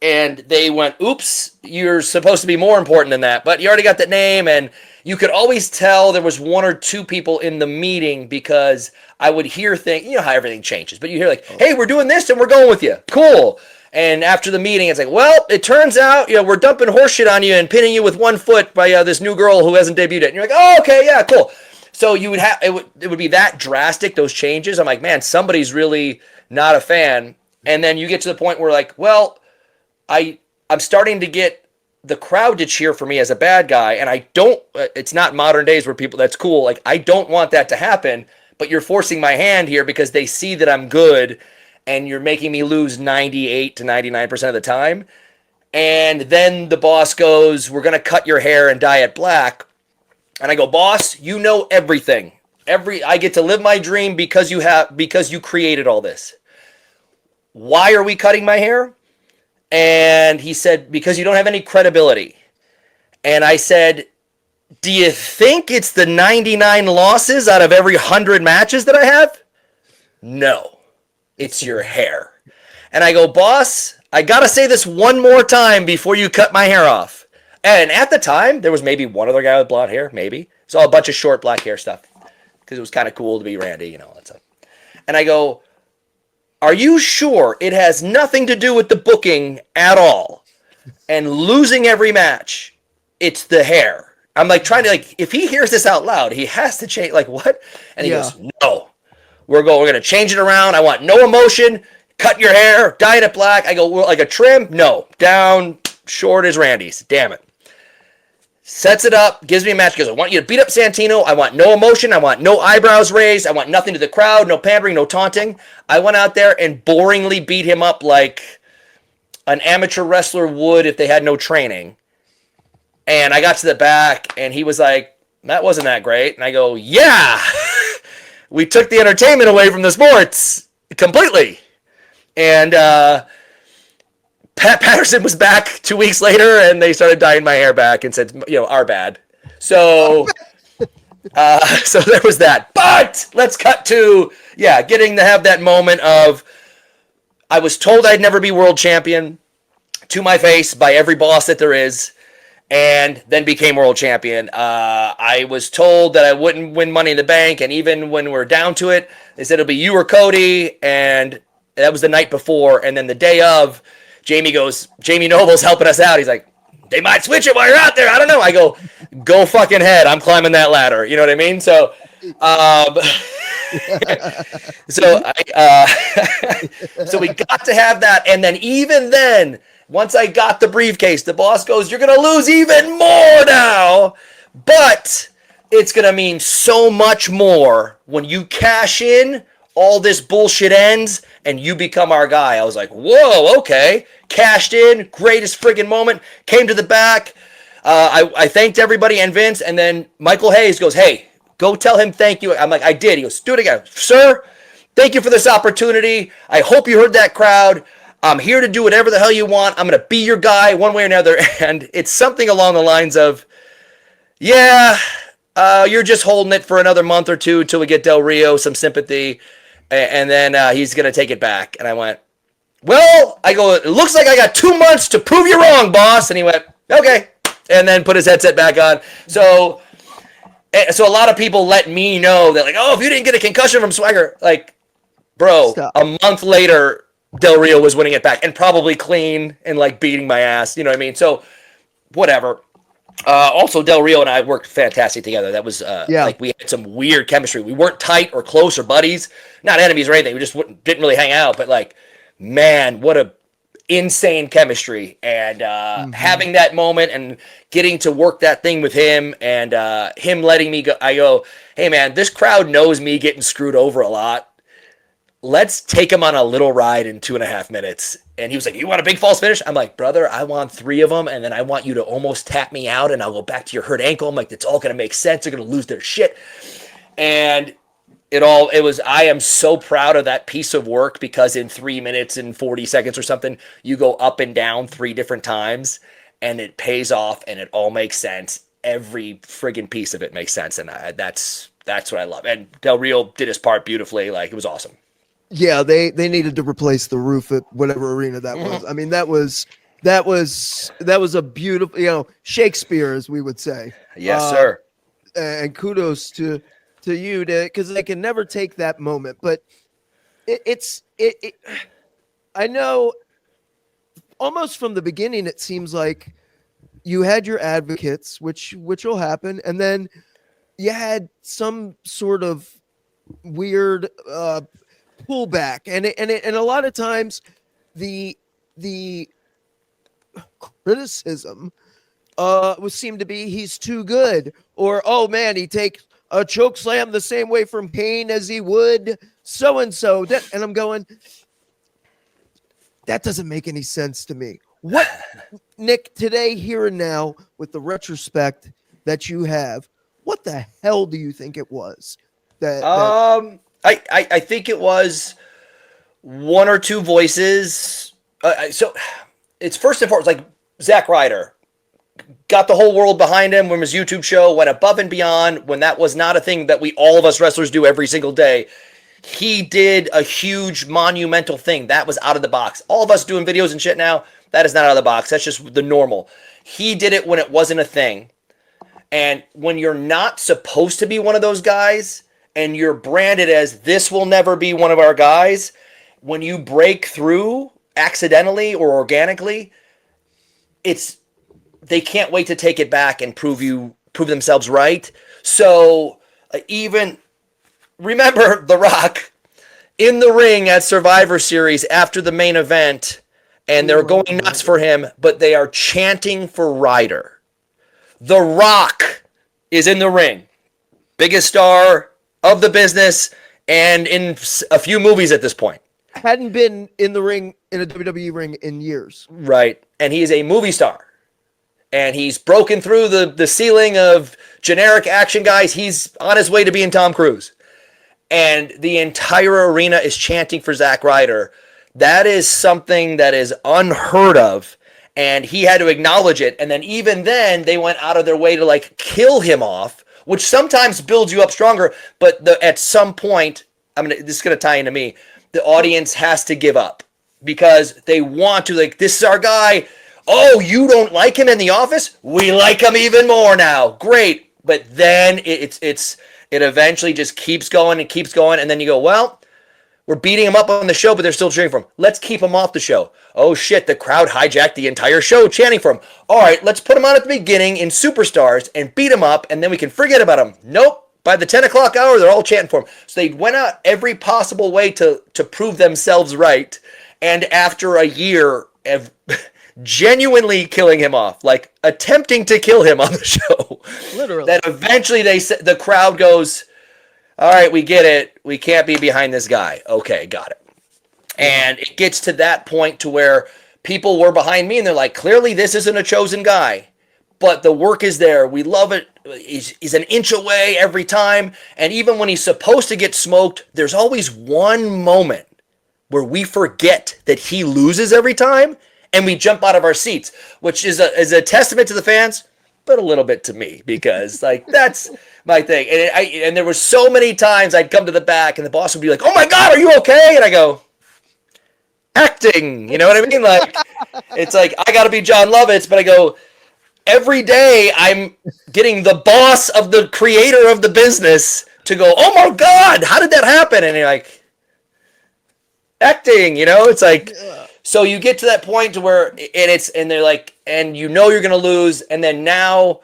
they went, oops, you're supposed to be more important than that. But you already got that name, and you could always tell there was one or two people in the meeting because I would hear things, how everything changes. But you hear like, hey, we're doing this and we're going with you. Cool. And after the meeting, it's like, well, it turns out, we're dumping horseshit on you and pinning you with 1 foot by this new girl who hasn't debuted yet. And you're like, oh, okay, yeah, cool. So you would have it would be that drastic, those changes. I'm like, man, somebody's really not a fan. And then you get to the point where like, well, I'm starting to get the crowd to cheer for me as a bad guy, and I don't. It's not modern days where people that's cool. Like I don't want that to happen, but you're forcing my hand here because they see that I'm good, and you're making me lose 98 to 99% of the time. And then the boss goes, "We're gonna cut your hair and dye it black." And I go, boss, you know everything. I get to live my dream because you created all this. Why are we cutting my hair? And he said, because you don't have any credibility. And I said, do you think it's the 99 losses out of every 100 matches that I have? No, it's your hair. And I go, boss, I got to say this one more time before you cut my hair off. And at the time, there was maybe one other guy with blonde hair, maybe. It's all a bunch of short black hair stuff because it was kind of cool to be Randy, all that stuff. And I go, are you sure it has nothing to do with the booking at all? And losing every match, it's the hair. I'm like trying to if he hears this out loud, he has to change. Like what? And he goes, no, we're going to change it around. I want no emotion. Cut your hair, dye it black. I go, well, like a trim? No, down short as Randy's. Damn it. Sets it up, gives me a match, goes, I want you to beat up Santino. I want no emotion. I want no eyebrows raised. I want nothing to the crowd, no pandering, no taunting. I went out there and boringly beat him up like an amateur wrestler would if they had no training. And I got to the back, and he was like, that wasn't that great. And I go, yeah, we took the entertainment away from the sports completely. And Pat Patterson was back 2 weeks later, and they started dyeing my hair back and said, our bad. So, so there was that. But let's cut to, getting to have that moment of, I was told I'd never be world champion to my face by every boss that there is, and then became world champion. I was told that I wouldn't win Money in the Bank, and even when we're down to it, they said it'll be you or Cody, and that was the night before. And then the day of, Jamie Noble's helping us out. He's like, they might switch it while you're out there. I don't know. I go fucking head. I'm climbing that ladder. You know what I mean? So, so we got to have that. And then even then, once I got the briefcase, the boss goes, you're going to lose even more now, but it's going to mean so much more when you cash in, all this bullshit ends, and you become our guy. I was like, whoa, okay. Cashed in, greatest friggin' moment, came to the back. I thanked everybody and Vince, and then Michael Hayes goes, hey, go tell him thank you. I'm like, I did. He goes, do it again. Sir, thank you for this opportunity. I hope you heard that crowd. I'm here to do whatever the hell you want. I'm going to be your guy one way or another. And it's something along the lines of, you're just holding it for another month or two till we get Del Rio some sympathy. And then he's going to take it back. And I went, well, it looks like I got 2 months to prove you wrong, boss. And he went, okay. And then put his headset back on. So a lot of people let me know that, like, oh, if you didn't get a concussion from Swagger, like, bro, Stop. A month later, Del Rio was winning it back and probably clean and like beating my ass. You know what I mean? So whatever. Also, Del Rio and I worked fantastic together. That was like we had some weird chemistry. We weren't tight or close or buddies, not enemies or anything. We just didn't really hang out. But like, man, what a insane chemistry. And having that moment and getting to work that thing with him and him letting me go. I go, hey man, this crowd knows me getting screwed over a lot. Let's take him on a little ride in 2.5 minutes. And he was like, you want a big false finish? I'm like, brother, I want 3 of them. And then I want you to almost tap me out and I'll go back to your hurt ankle. I'm like, it's all going to make sense. They're going to lose their shit. And I am so proud of that piece of work because in 3 minutes and 40 seconds or something, you go up and down 3 different times and it pays off and it all makes sense. Every friggin' piece of it makes sense. And that's what I love. And Del Rio did his part beautifully. Like, it was awesome. Yeah, they needed to replace the roof at whatever arena that was. I mean, that was a beautiful, Shakespeare, as we would say. Yes, sir. And kudos to you, because they can never take that moment. But I know almost from the beginning, it seems like you had your advocates, which will happen, and then you had some sort of weird pullback, and a lot of times the criticism would seem to be he's too good, or oh man, he takes a choke slam the same way from Kane as he would so and so, and I'm going, that doesn't make any sense to me. What, Nick, today, here and now, with the retrospect that you have, what the hell do you think it was I think it was 1 or 2 voices. So it's first and foremost, like Zack Ryder got the whole world behind him when his YouTube show went above and beyond when that was not a thing that all of us wrestlers do every single day. He did a huge monumental thing. That was out of the box. All of us doing videos and shit now, that is not out of the box. That's just the normal. He did it when it wasn't a thing. And when you're not supposed to be one of those guys, and you're branded as this will never be one of our guys, when you break through accidentally or organically, they can't wait to take it back and prove themselves right. So even remember The Rock in the ring at Survivor Series after the main event, and they're going nuts for him, but they are chanting for Ryder. The Rock is in the ring, biggest star of the business, and in a few movies at this point. Hadn't been in the ring, in a WWE ring, in years. Right. And he is a movie star. And he's broken through the ceiling of generic action guys. He's on his way to being Tom Cruise. And the entire arena is chanting for Zack Ryder. That is something that is unheard of. And he had to acknowledge it. And then even then, they went out of their way to like kill him off, which sometimes builds you up stronger. But at some point, this is gonna tie into me. The audience has to give up because they want to, like, this is our guy. Oh, you don't like him in the office? We like him even more now. Great. But then it eventually just keeps going and keeps going. And then you go, well, we're beating him up on the show, but they're still cheering for him. Let's keep him off the show. Oh, shit, the crowd hijacked the entire show chanting for him. All right, let's put him on at the beginning in Superstars and beat him up, and then we can forget about him. Nope. By the 10 o'clock hour, they're all chanting for him. So they went out every possible way to prove themselves right, and after a year of genuinely killing him off, like attempting to kill him on the show, literally, that eventually the crowd goes, all right, we get it. We can't be behind this guy. Okay, got it. And it gets to that point to where people were behind me and they're like, clearly this isn't a chosen guy, but the work is there. We love it. He's an inch away every time. And even when he's supposed to get smoked, there's always one moment where we forget that he loses every time and we jump out of our seats, which is a testament to the fans, but a little bit to me because like that's my thing. And there were so many times I'd come to the back and the boss would be like, "Oh my God, are you okay?" And I go, "Acting," you know what I mean? Like it's like I got to be John Lovitz, but I go every day I'm getting the boss of the creator of the business to go, "Oh my God, how did that happen?" And you're like, acting, you know? It's like. So you get to that point to where and they're like, and you know you're going to lose. And then now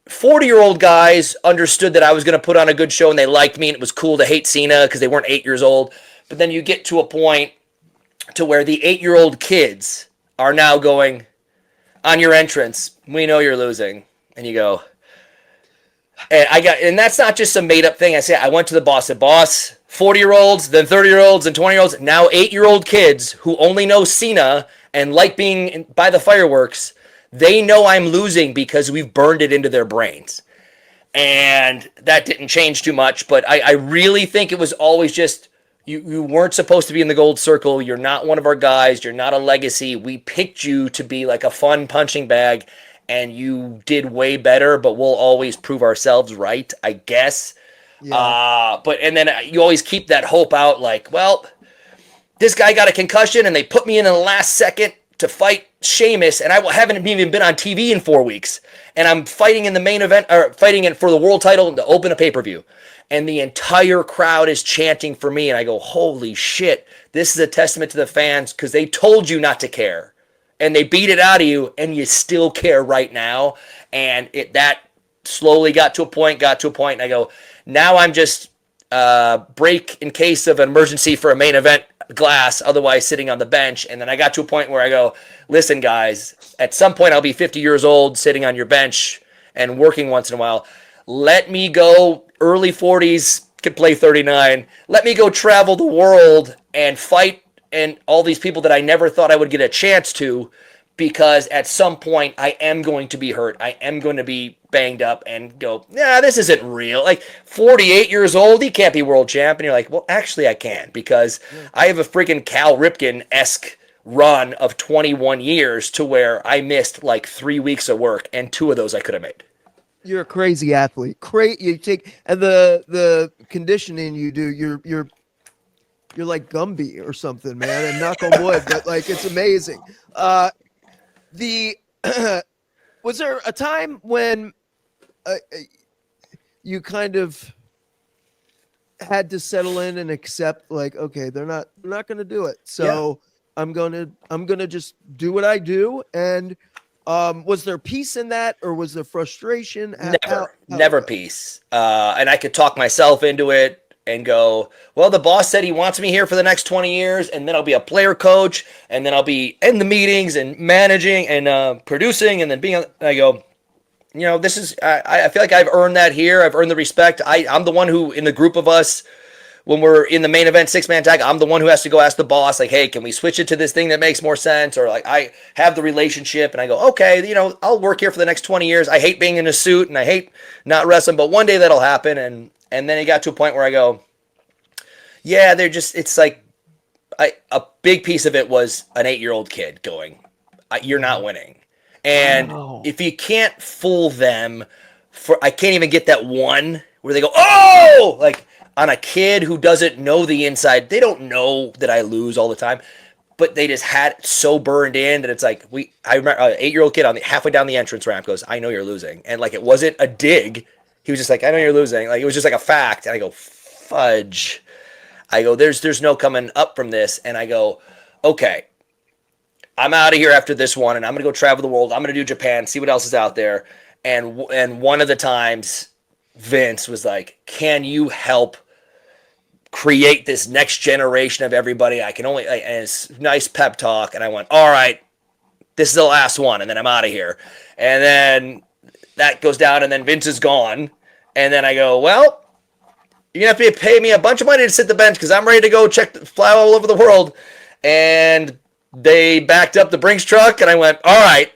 40-year-old guys understood that I was going to put on a good show and they liked me and it was cool to hate Cena because they weren't 8 years old. But then you get to a point to where the 8-year-old kids are now going, on your entrance, we know you're losing. And you go, and that's not just some made up thing. I went to the boss, said, "Boss, 40-year-olds, then 30-year-olds, and 20-year-olds, now 8-year-old kids who only know Cena and like being by the fireworks, they know I'm losing because we've burned it into their brains." And that didn't change too much, but I really think it was always just, you weren't supposed to be in the gold circle. You're not one of our guys. You're not a legacy. We picked you to be like a fun punching bag, and you did way better, but we'll always prove ourselves right, I guess. Yeah. And then you always keep that hope out, like, well, this guy got a concussion and they put me in the last second to fight Sheamus, and I haven't even been on TV in 4 weeks, and I'm fighting in the main event, or fighting in for the world title to open a pay-per-view, and the entire crowd is chanting for me, and I go, holy shit, this is a testament to the fans, because they told you not to care, and they beat it out of you, and you still care right now. And that slowly got to a point, and I go, now I'm just break in case of an emergency for a main event glass, otherwise sitting on the bench. And then I got to a point where I go, listen, guys, at some point I'll be 50 years old sitting on your bench and working once in a while. Let me go early 40s, could play 39. Let me go travel the world and fight and all these people that I never thought I would get a chance to, because at some point I am going to be hurt. I am going to be banged up and go, nah, this isn't real. Like 48 years old, he can't be world champ. And you're like, well, actually I can, because I have a freaking Cal Ripken-esque run of 21 years to where I missed like 3 weeks of work, and 2 of those I could have made. You're a crazy athlete. You take, and the conditioning you do, you're like Gumby or something, man, and knock on wood, but like, it's amazing. Was there a time when you kind of had to settle in and accept, like, okay, they're not going to do it, so yeah, I'm gonna just do what I do? And was there peace in that, or was there frustration? Never peace. And I could talk myself into it and go, well, the boss said he wants me here for the next 20 years, and then I'll be a player coach, and then I'll be in the meetings and managing and producing, and then being. I go, you know, this is. I feel like I've earned that here. I've earned the respect. I'm the one who, in the group of us, when we're in the main event 6-man tag, I'm the one who has to go ask the boss, like, hey, can we switch it to this thing that makes more sense? Or like, I have the relationship, and I go, okay, you know, I'll work here for the next 20 years. I hate being in a suit, and I hate not wrestling, but one day that'll happen. And then it got to a point where I go, yeah, it's like a big piece of it was an 8-year-old kid going, "You're not winning," and Wow. if you can't fool them, I can't even get that one where they go, "Oh!" Like on a kid who doesn't know the inside, they don't know that I lose all the time. But they just had it so burned in that it's like I remember an 8-year-old kid on halfway down the entrance ramp goes, "I know you're losing," and like it wasn't a dig. He was just like, "I know you're losing." Like it was just like a fact, and I go, "Fudge." I go, "There's no coming up from this," and I go, "Okay, I'm out of here after this one, and I'm gonna go travel the world. I'm gonna do Japan, see what else is out there." And one of the times, Vince was like, "Can you help create this next generation of everybody? I can only," and it's nice pep talk. And I went, "All right, this is the last one, and then I'm out of here." And then that goes down, and then Vince is gone. And then I go, "Well, you're gonna have to pay me a bunch of money to sit the bench because I'm ready to go fly all over the world." And they backed up the Brinks truck, and I went, "All right,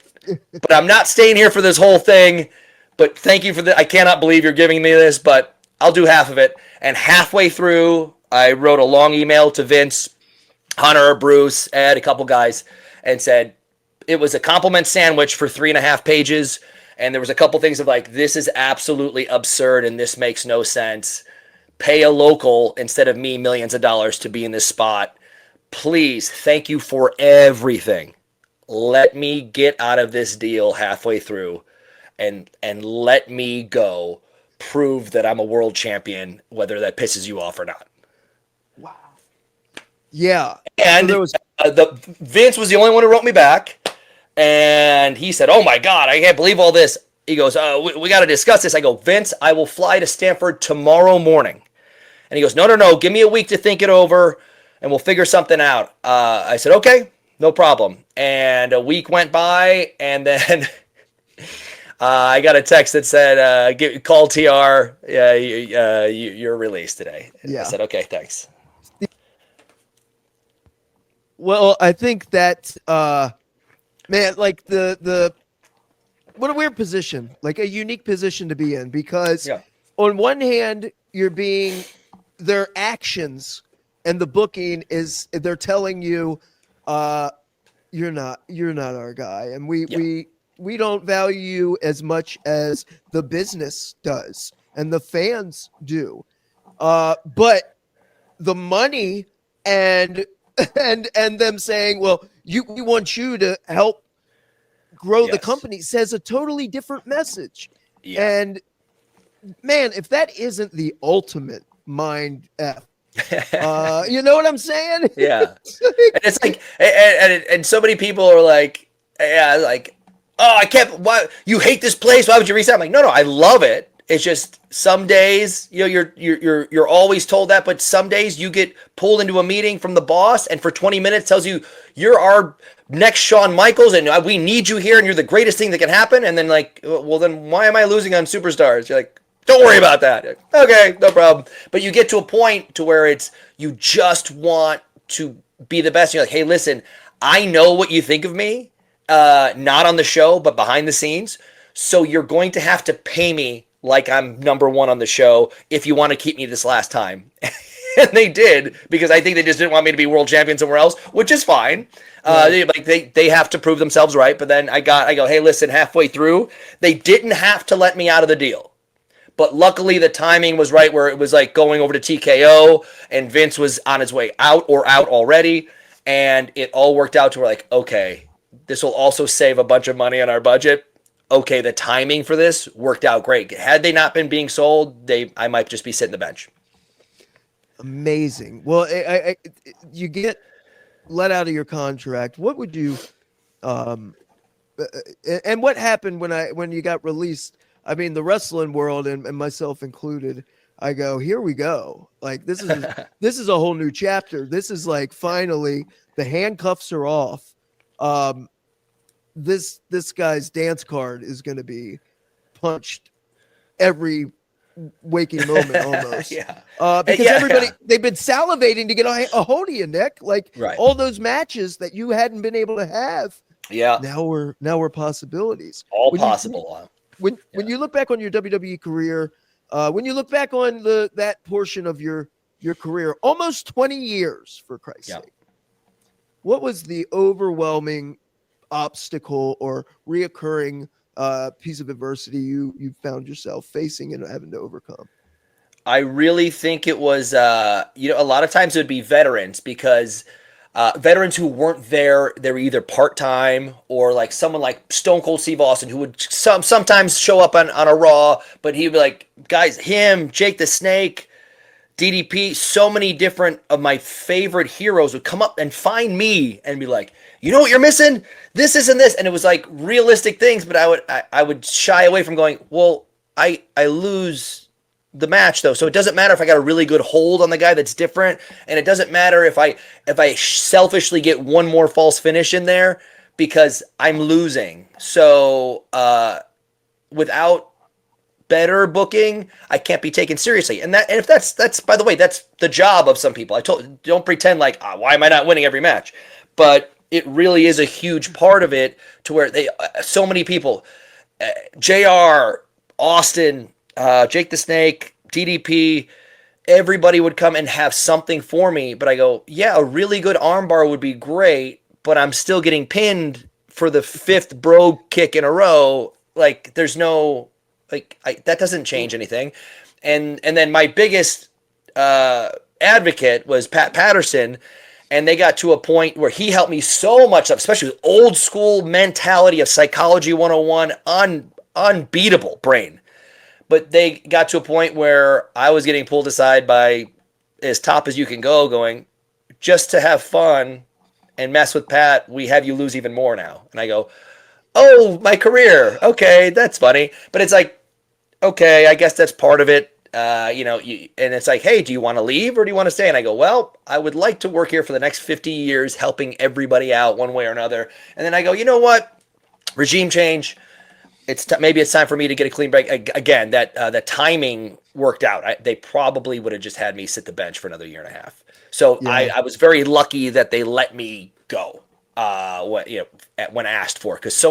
but I'm not staying here for this whole thing. But thank you for I cannot believe you're giving me this, but I'll do half of it." And halfway through, I wrote a long email to Vince, Hunter, Bruce, Ed, a couple guys, and said it was a compliment sandwich for 3.5 pages. And there was a couple things of like, "This is absolutely absurd and this makes no sense. Pay a local instead of me millions of dollars to be in this spot. Please, thank you for everything. Let me get out of this deal halfway through and let me go prove that I'm a world champion, whether that pisses you off or not." Wow. Yeah. And So the Vince was the only one who wrote me back, and he said, "Oh my God, I can't believe all this." He goes, "We got to discuss this." I go, "Vince, I will fly to Stanford tomorrow morning." And he goes, No, give me a week to think it over, and we'll figure something out." I said, "Okay, no problem." And a week went by, and then I got a text that said, "Call TR. You're released today." And Yeah. I said, "Okay, thanks." Well, I think that man, like the what a weird position, like a unique position to be in, because on one hand, you're being their actions and the booking is they're telling you you're not our guy, and we don't value you as much as the business does and the fans do. But the money and them saying, "Well, we want you to help grow the company," says a totally different message. Yeah. And man, if that isn't the ultimate mind F, you know what I'm saying? Yeah. And it's like, and so many people are like, yeah, like, "Oh, I can't, why, you hate this place, why would you resign?" I'm like, no, I love it. It's just some days, you're always told that, but some days you get pulled into a meeting from the boss, and for 20 minutes tells you you're our next Shawn Michaels, and we need you here, and you're the greatest thing that can happen. And then like, well, then why am I losing on superstars? You're like, "Don't worry about that." Like, okay, no problem. But you get to a point to where you just want to be the best. You're like, "Hey, listen, I know what you think of me, not on the show, but behind the scenes. So you're going to have to pay me like I'm number one on the show if you want to keep me this last time." And they did, because I think they just didn't want me to be world champion somewhere else, which is fine. They have to prove themselves right. But then I go, "Hey, listen, halfway through, they didn't have to let me out of the deal. But luckily the timing was right, where it was like going over to TKO and Vince was on his way out or out already. And it all worked out to where like, okay, this will also save a bunch of money on our budget. Okay, the timing for this worked out great. Had they not been being sold, I might just be sitting the bench." Amazing. Well, you get let out of your contract. What would you, and what happened when you got released? I mean, the wrestling world and myself included, I go, here we go. Like this is a whole new chapter. This is like finally the handcuffs are off. This guy's dance card is going to be punched every waking moment almost. Because everybody, they've been salivating to get a hold of you, Nick. Like all those matches that you hadn't been able to have. Yeah. Now we're possibilities. All possible. When you look back on your WWE career, when you look back on that portion of your career, almost 20 years, for Christ's sake. what was the overwhelming obstacle or reoccurring piece of adversity you found yourself facing and having to overcome? I really think it was, a lot of times it would be veterans because veterans who weren't there, they were either part-time or like someone like Stone Cold Steve Austin who would sometimes show up on a Raw, but he'd be like, guys, him, Jake the Snake, DDP, so many different of my favorite heroes would come up and find me and be like, you know what you're missing? This isn't this. And it was like realistic things, but I would shy away from going, well, I lose the match though. So it doesn't matter if I got a really good hold on the guy that's different. And it doesn't matter if I selfishly get one more false finish in there because I'm losing. So without better booking, I can't be taken seriously. And if that's by the way, that's the job of some people. Don't pretend like, why am I not winning every match? But it really is a huge part of it to where so many people, JR, Austin, Jake the Snake, DDP, everybody would come and have something for me. But I go, yeah, a really good armbar would be great, but I'm still getting pinned for the 5th bro kick in a row. Like there's no, that doesn't change anything. And then my biggest advocate was Pat Patterson, and they got to a point where he helped me so much, especially with old school mentality of psychology 101, unbeatable brain. But they got to a point where I was getting pulled aside by as top as you can go, going, just to have fun and mess with Pat, we have you lose even more now. And I go, oh, my career. Okay, that's funny. But it's like, okay, I guess that's part of it. And it's like, hey, do you want to leave or do you want to stay? And I go, well, I would like to work here for the next 50 years, helping everybody out one way or another. And then I go, you know what? Regime change. Maybe it's time for me to get a clean break. Again, that timing worked out. They probably would have just had me sit the bench for another year and a half. So yeah. I was very lucky that they let me go. When asked for, because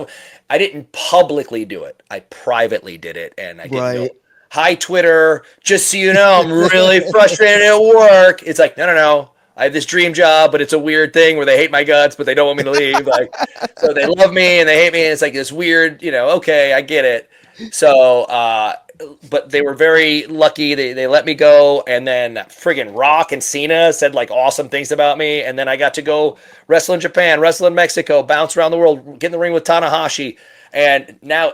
I didn't publicly do it. I privately did it, and I didn't go, hi Twitter, just so you know, I'm really frustrated at work. It's like, no. I have this dream job, but it's a weird thing where they hate my guts, but they don't want me to leave. So they love me and they hate me, and it's like this weird, okay, I get it. So, but they were very lucky. They let me go, and then friggin' Rock and Cena said like awesome things about me, and then I got to go wrestle in Japan, wrestle in Mexico, bounce around the world, get in the ring with Tanahashi, and now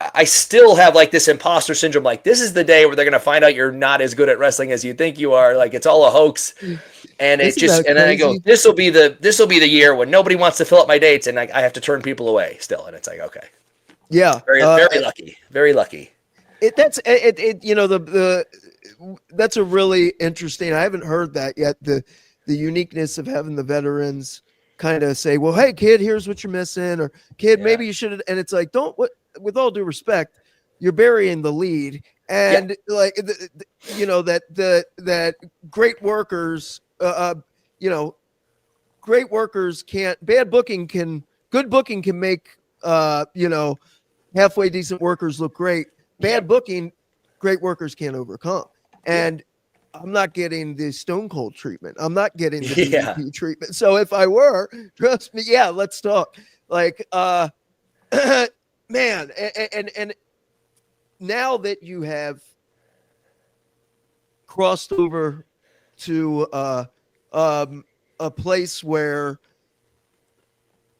I still have like this imposter syndrome. Like this is the day where they're gonna find out you're not as good at wrestling as you think you are. Like it's all a hoax, and then I go, this will be the year when nobody wants to fill up my dates, and I have to turn people away still, and it's like okay. Yeah, very lucky, very lucky. That's a really interesting. I haven't heard that yet. The uniqueness of having the veterans kind of say, "Well, hey kid, here's what you're missing," or "Kid, maybe you should." And it's like, with all due respect, you're burying the lead, and that great workers, great workers can't. Good booking can make halfway decent workers look great. Bad booking, great workers can't overcome. And I'm not getting the Stone Cold treatment. I'm not getting the DDP treatment. So if I were, trust me, let's talk. Like, man, and now that you have crossed over to a place where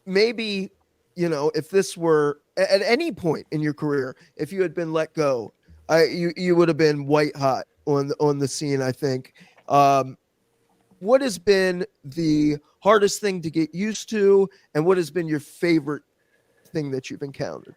maybe, if this were at any point in your career, if you had been let go, you would have been white hot on the scene, I think. What has been the hardest thing to get used to, and what has been your favorite thing that you've encountered?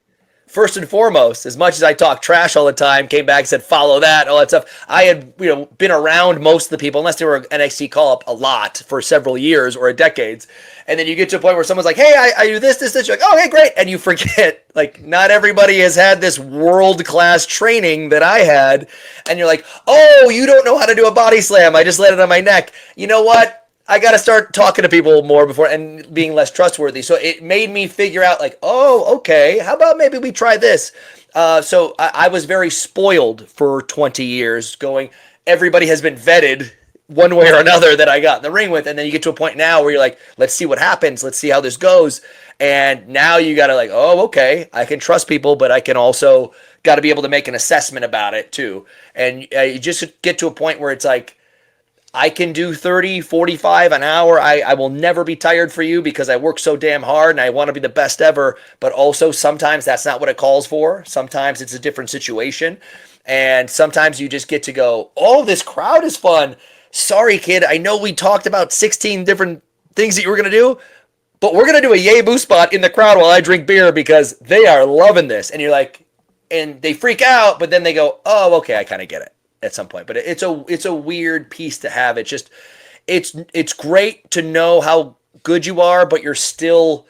First and foremost, as much as I talk trash all the time, came back and said, follow that, all that stuff. I had, been around most of the people, unless they were NXT call-up a lot for several years or decades. And then you get to a point where someone's like, hey, I do this. You're like, oh, hey, great. And you forget, like, not everybody has had this world-class training that I had. And you're like, oh, you don't know how to do a body slam. I just let it on my neck. You know what? I got to start talking to people more before and being less trustworthy. So it made me figure out like, oh, okay, how about maybe we try this? So I was very spoiled for 20 years going, everybody has been vetted one way or another that I got in the ring with. And then you get to a point now where you're like, let's see what happens. Let's see how this goes. And now you got to like, oh, okay, I can trust people, but I can also got to be able to make an assessment about it too. And you just get to a point where it's like, I can do 30, 45 an hour. I will never be tired for you because I work so damn hard and I want to be the best ever. But also sometimes that's not what it calls for. Sometimes it's a different situation. And sometimes you just get to go, oh, this crowd is fun. Sorry, kid. I know we talked about 16 different things that you were going to do, but we're going to do a yay boo spot in the crowd while I drink beer because they are loving this. And you're like, and they freak out, but then they go, oh, okay, I kind of get it at some point. But it's a weird piece to have. It's just, it's great to know how good you are, but you're still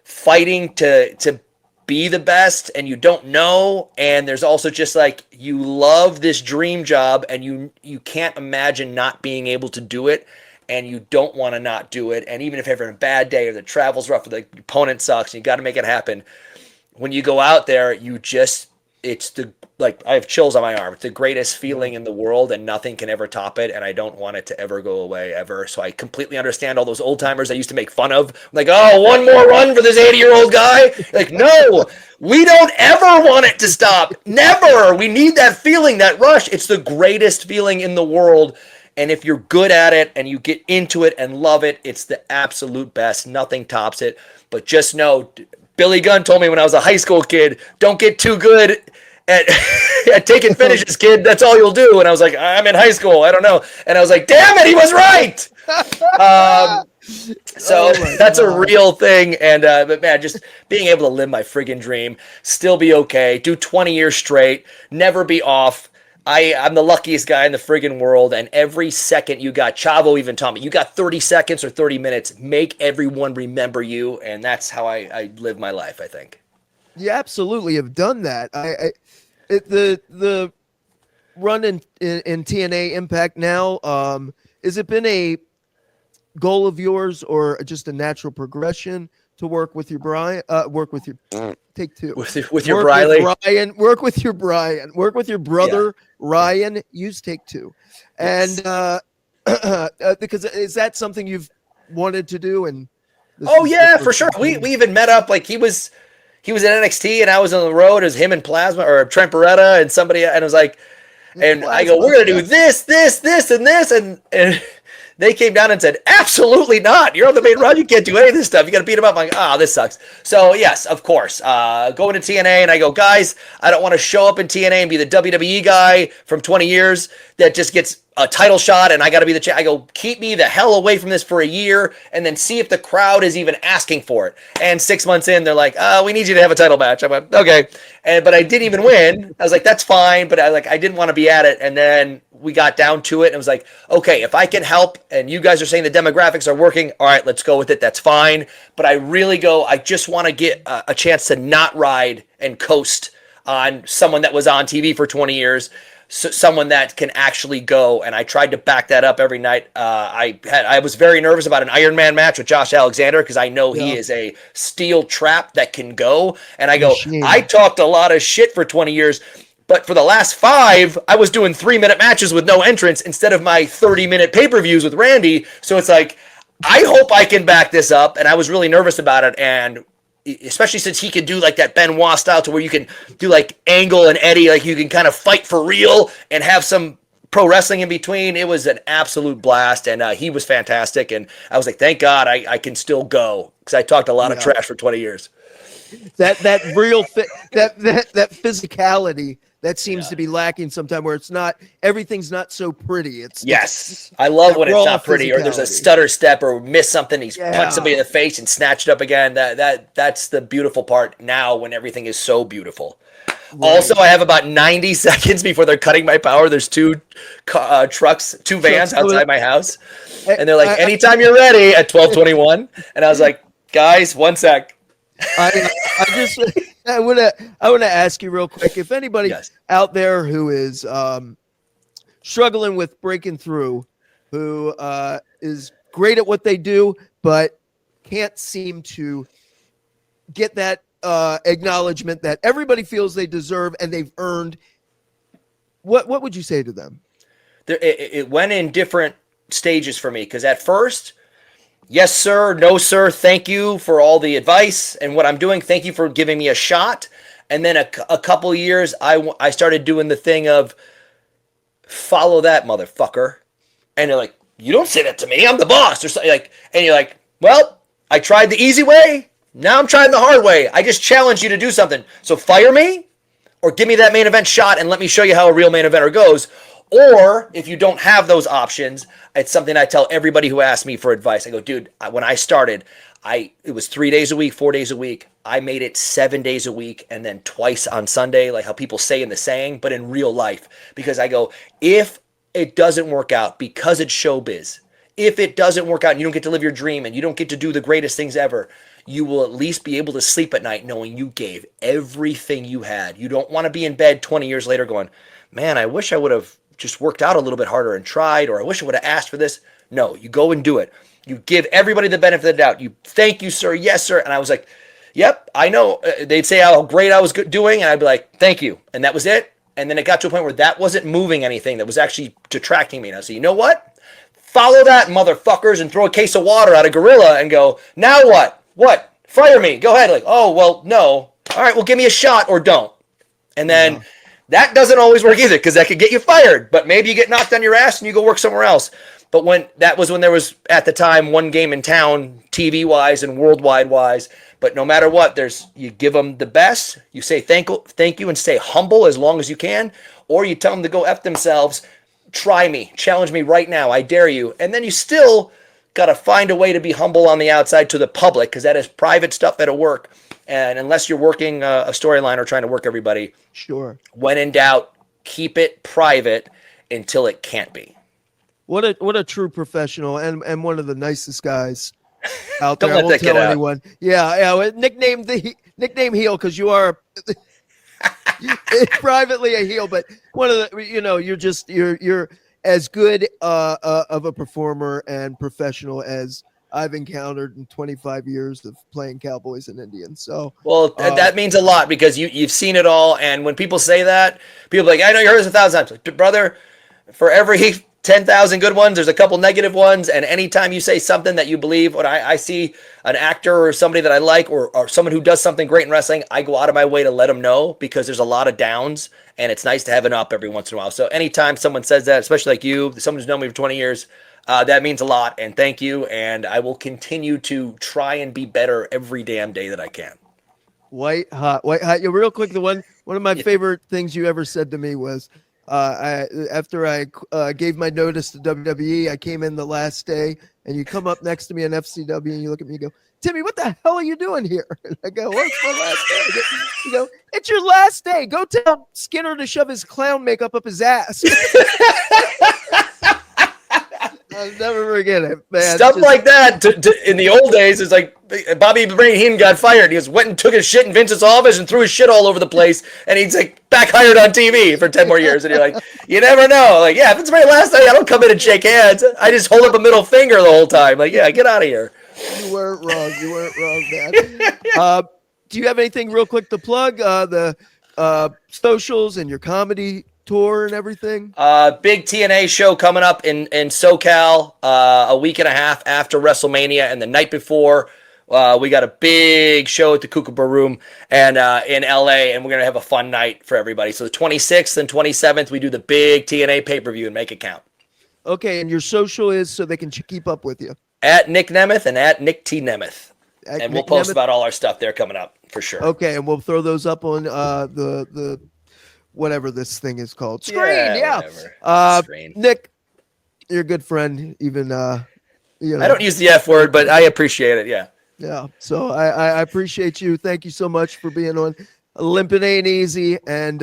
fighting to be the best and you don't know. And there's also just like, you love this dream job and you can't imagine not being able to do it. And you don't want to not do it. And even if you're having a bad day or the travel's rough or the opponent sucks and you got to make it happen, when you go out there, I have chills on my arm. It's the greatest feeling in the world and nothing can ever top it. And I don't want it to ever go away ever. So I completely understand all those old timers I used to make fun of. Like, oh, one more run for this 80-year-old guy. Like, no, we don't ever want it to stop. Never. We need that feeling, that rush. It's the greatest feeling in the world. And if you're good at it and you get into it and love it, it's the absolute best. Nothing tops it. But just know, Billy Gunn told me when I was a high school kid, don't get too good at taking finishes, kid. That's all you'll do. And I was like, I'm in high school. I don't know. And I was like, damn it, he was right. That's a real thing. And but man, just being able to live my friggin' dream, still be okay, do 20 years straight, never be off. I'm the luckiest guy in the friggin' world, and every second you got, Chavo even taught me, you got 30 seconds or 30 minutes, make everyone remember you, and that's how I live my life, I think. You absolutely have done that. The run in TNA Impact now, has it been a goal of yours or just a natural progression to work with your Brian? Take two. With your Briley. Work with your Brian. Work with your brother Ryan. Use take two, and because is that something you've wanted to do? And for sure. We even met up. Like he was in NXT and I was on the road. It was him and Plasma or Trent Beretta and somebody, and it was like, and Plasma. I go, we're gonna do this, and this, and they came down and said, absolutely not. You're on the main run. You can't do any of this stuff. You got to beat them up. I'm like, this sucks. So, yes, of course. Going to TNA, and I go, guys, I don't want to show up in TNA and be the WWE guy from 20 years that just gets a title shot, and I got to be the champ. I go, keep me the hell away from this for a year, and then see if the crowd is even asking for it. And 6 months in, they're like, we need you to have a title match. I went, okay. But I didn't even win. I was like, that's fine, but I didn't want to be at it. And then we got down to it, and it was like, okay, if I can help, and you guys are saying the demographics are working, all right, let's go with it. That's fine. But I just want to get a chance to not ride and coast on someone that was on TV for 20 years. So someone that can actually go, and I tried to back that up every night. I was very nervous about an Iron Man match with Josh Alexander because I know he is a steel trap that can go. And I go, I talked a lot of shit for 20 years, but for the last 5, I was doing 3-minute matches with no entrance instead of my 30-minute pay-per-views with Randy. So it's like, I hope I can back this up, and I was really nervous about it. And especially since he could do like that Benoit style to where you can do like Angle and Eddie, like you can kind of fight for real and have some pro wrestling in between. It was an absolute blast, and he was fantastic. And I was like, thank God I can still go because I talked a lot of trash for 20 years. That real that physicality that seems to be lacking sometimes, where it's not, everything's not so pretty. I love when it's not pretty, or there's a stutter step or miss something. He's punched somebody in the face and snatched up again. That's the beautiful part now when everything is so beautiful. Right. Also, I have about 90 seconds before they're cutting my power. There's 2 trucks, 2 vans outside my house, and they're like, anytime you're ready at 12:21. And I was like, guys, 1 sec. I want to ask you real quick, if anybody out there who is struggling with breaking through, who is great at what they do but can't seem to get that acknowledgement that everybody feels they deserve and they've earned, what would you say to them? It went in different stages for me, because at first, yes, sir, no, sir, thank you for all the advice and what I'm doing. Thank you for giving me a shot. And then a couple of years, I started doing the thing of follow that motherfucker. And they're like, you don't say that to me. I'm the boss. Or something like, and you're like, well, I tried the easy way. Now I'm trying the hard way. I just challenge you to do something. So fire me or give me that main event shot and let me show you how a real main eventer goes. Or if you don't have those options, it's something I tell everybody who asks me for advice. I go, dude, when I started, it was 3 days a week, 4 days a week. I made it 7 days a week and then twice on Sunday, like how people say in the saying, but in real life. Because I go, if it doesn't work out, because it's showbiz, if it doesn't work out and you don't get to live your dream and you don't get to do the greatest things ever, you will at least be able to sleep at night knowing you gave everything you had. You don't want to be in bed 20 years later going, man, I wish I would have just worked out a little bit harder and tried, or I wish I would have asked for this. No, you go and do it. You give everybody the benefit of the doubt. You thank you, sir. Yes, sir. And I was like, yep, I know. They'd say how great I was doing, and I'd be like, thank you. And that was it. And then it got to a point where that wasn't moving anything. That was actually detracting me. And I said, you know what? Follow that, motherfuckers, and throw a case of water at a gorilla and go, now what? What? Fire me. Go ahead. Like, oh, well, no. All right, well, give me a shot or don't. And then that doesn't always work either, because that could get you fired. But maybe you get knocked on your ass and you go work somewhere else. But when there was, at the time, one game in town, TV-wise and worldwide-wise. But no matter what, you give them the best. You say thank you and stay humble as long as you can. Or you tell them to go F themselves. Try me. Challenge me right now. I dare you. And then you still got to find a way to be humble on the outside to the public, because that is private stuff at work. And unless you're working a storyline or trying to work everybody, sure. When in doubt, keep it private until it can't be. What a true professional and one of the nicest guys out there. Don't let I won't that get tell out. anyone. Yeah. Nickname heel, because you are privately a heel, but one of the you're as good of a performer and professional as I've encountered in 25 years of playing Cowboys and Indians. So, well, that means a lot, because you've seen it all. And when people say that, people are like, I know you heard this 1,000 times. Like, brother, for every 10,000 good ones, there's a couple negative ones. And anytime you say something that you believe, when I see an actor or somebody that I like, or someone who does something great in wrestling, I go out of my way to let them know, because there's a lot of downs and it's nice to have an up every once in a while. So anytime someone says that, especially like you, someone who's known me for 20 years, that means a lot. And thank you. And I will continue to try and be better every damn day that I can. White hot. Yeah, real quick, one of my favorite things you ever said to me was, after I gave my notice to WWE, I came in the last day, and you come up next to me in FCW and you look at me and go, Timmy, what the hell are you doing here? And I go, what's my last day? You go, it's your last day. Go tell Skinner to shove his clown makeup up his ass. I'll never forget it, man. Stuff like that. In the old days, it's like Bobby Brain Heenan got fired. He went and took his shit in Vince's office and threw his shit all over the place. And he's like back hired on TV for 10 more years. And you're like, you never know. Like, yeah, if it's my last night, I don't come in and shake hands. I just hold up a middle finger the whole time. Like, yeah, get out of here. You weren't wrong, man. Do you have anything real quick to plug? The socials and your comedy tour and everything? Big TNA show coming up in SoCal a week and a half after WrestleMania, and the night before we got a big show at the Kookaburra Room and in LA, and we're gonna have a fun night for everybody. So the 26th and 27th we do the big TNA pay-per-view and make it count. Okay, and your social is so they can keep up with you. At Nic Nemeth and at Nic T. Nemeth. And we'll Nic post Nemeth. about all our stuff there coming up for sure. Okay, and we'll throw those up on the whatever this thing is called. Screen, yeah. Screen. Nick, you're a good friend, even I don't use the F word, but I appreciate it, yeah. Yeah. So I appreciate you. Thank you so much for being on Limpin' Ain't Easy, and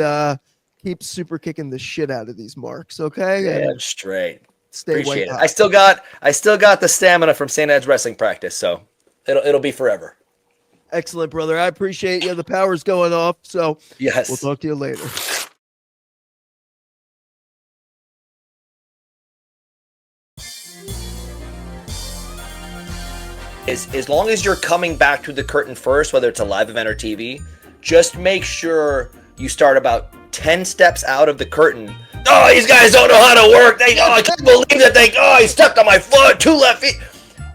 keep super kicking the shit out of these marks, okay? Yeah, straight. Stay Appreciate it. hot. I still got the stamina from St. Ed's wrestling practice, so it'll be forever. Excellent, brother. I appreciate you. The power's going off, so yes. We'll talk to you later. As long as you're coming back through the curtain first, whether it's a live event or TV, just make sure you start about 10 steps out of the curtain oh, these guys don't know how to work. I can't believe that he stepped on my foot, 2 left feet.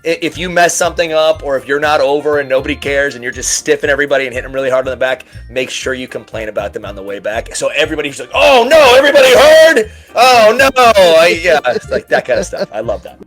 If you mess something up, or if you're not over and nobody cares and you're just stiffing everybody and hitting them really hard on the back, make sure you complain about them on the way back. So everybody's like, oh no, everybody heard? Oh no. Yeah, it's like that kind of stuff. I love that.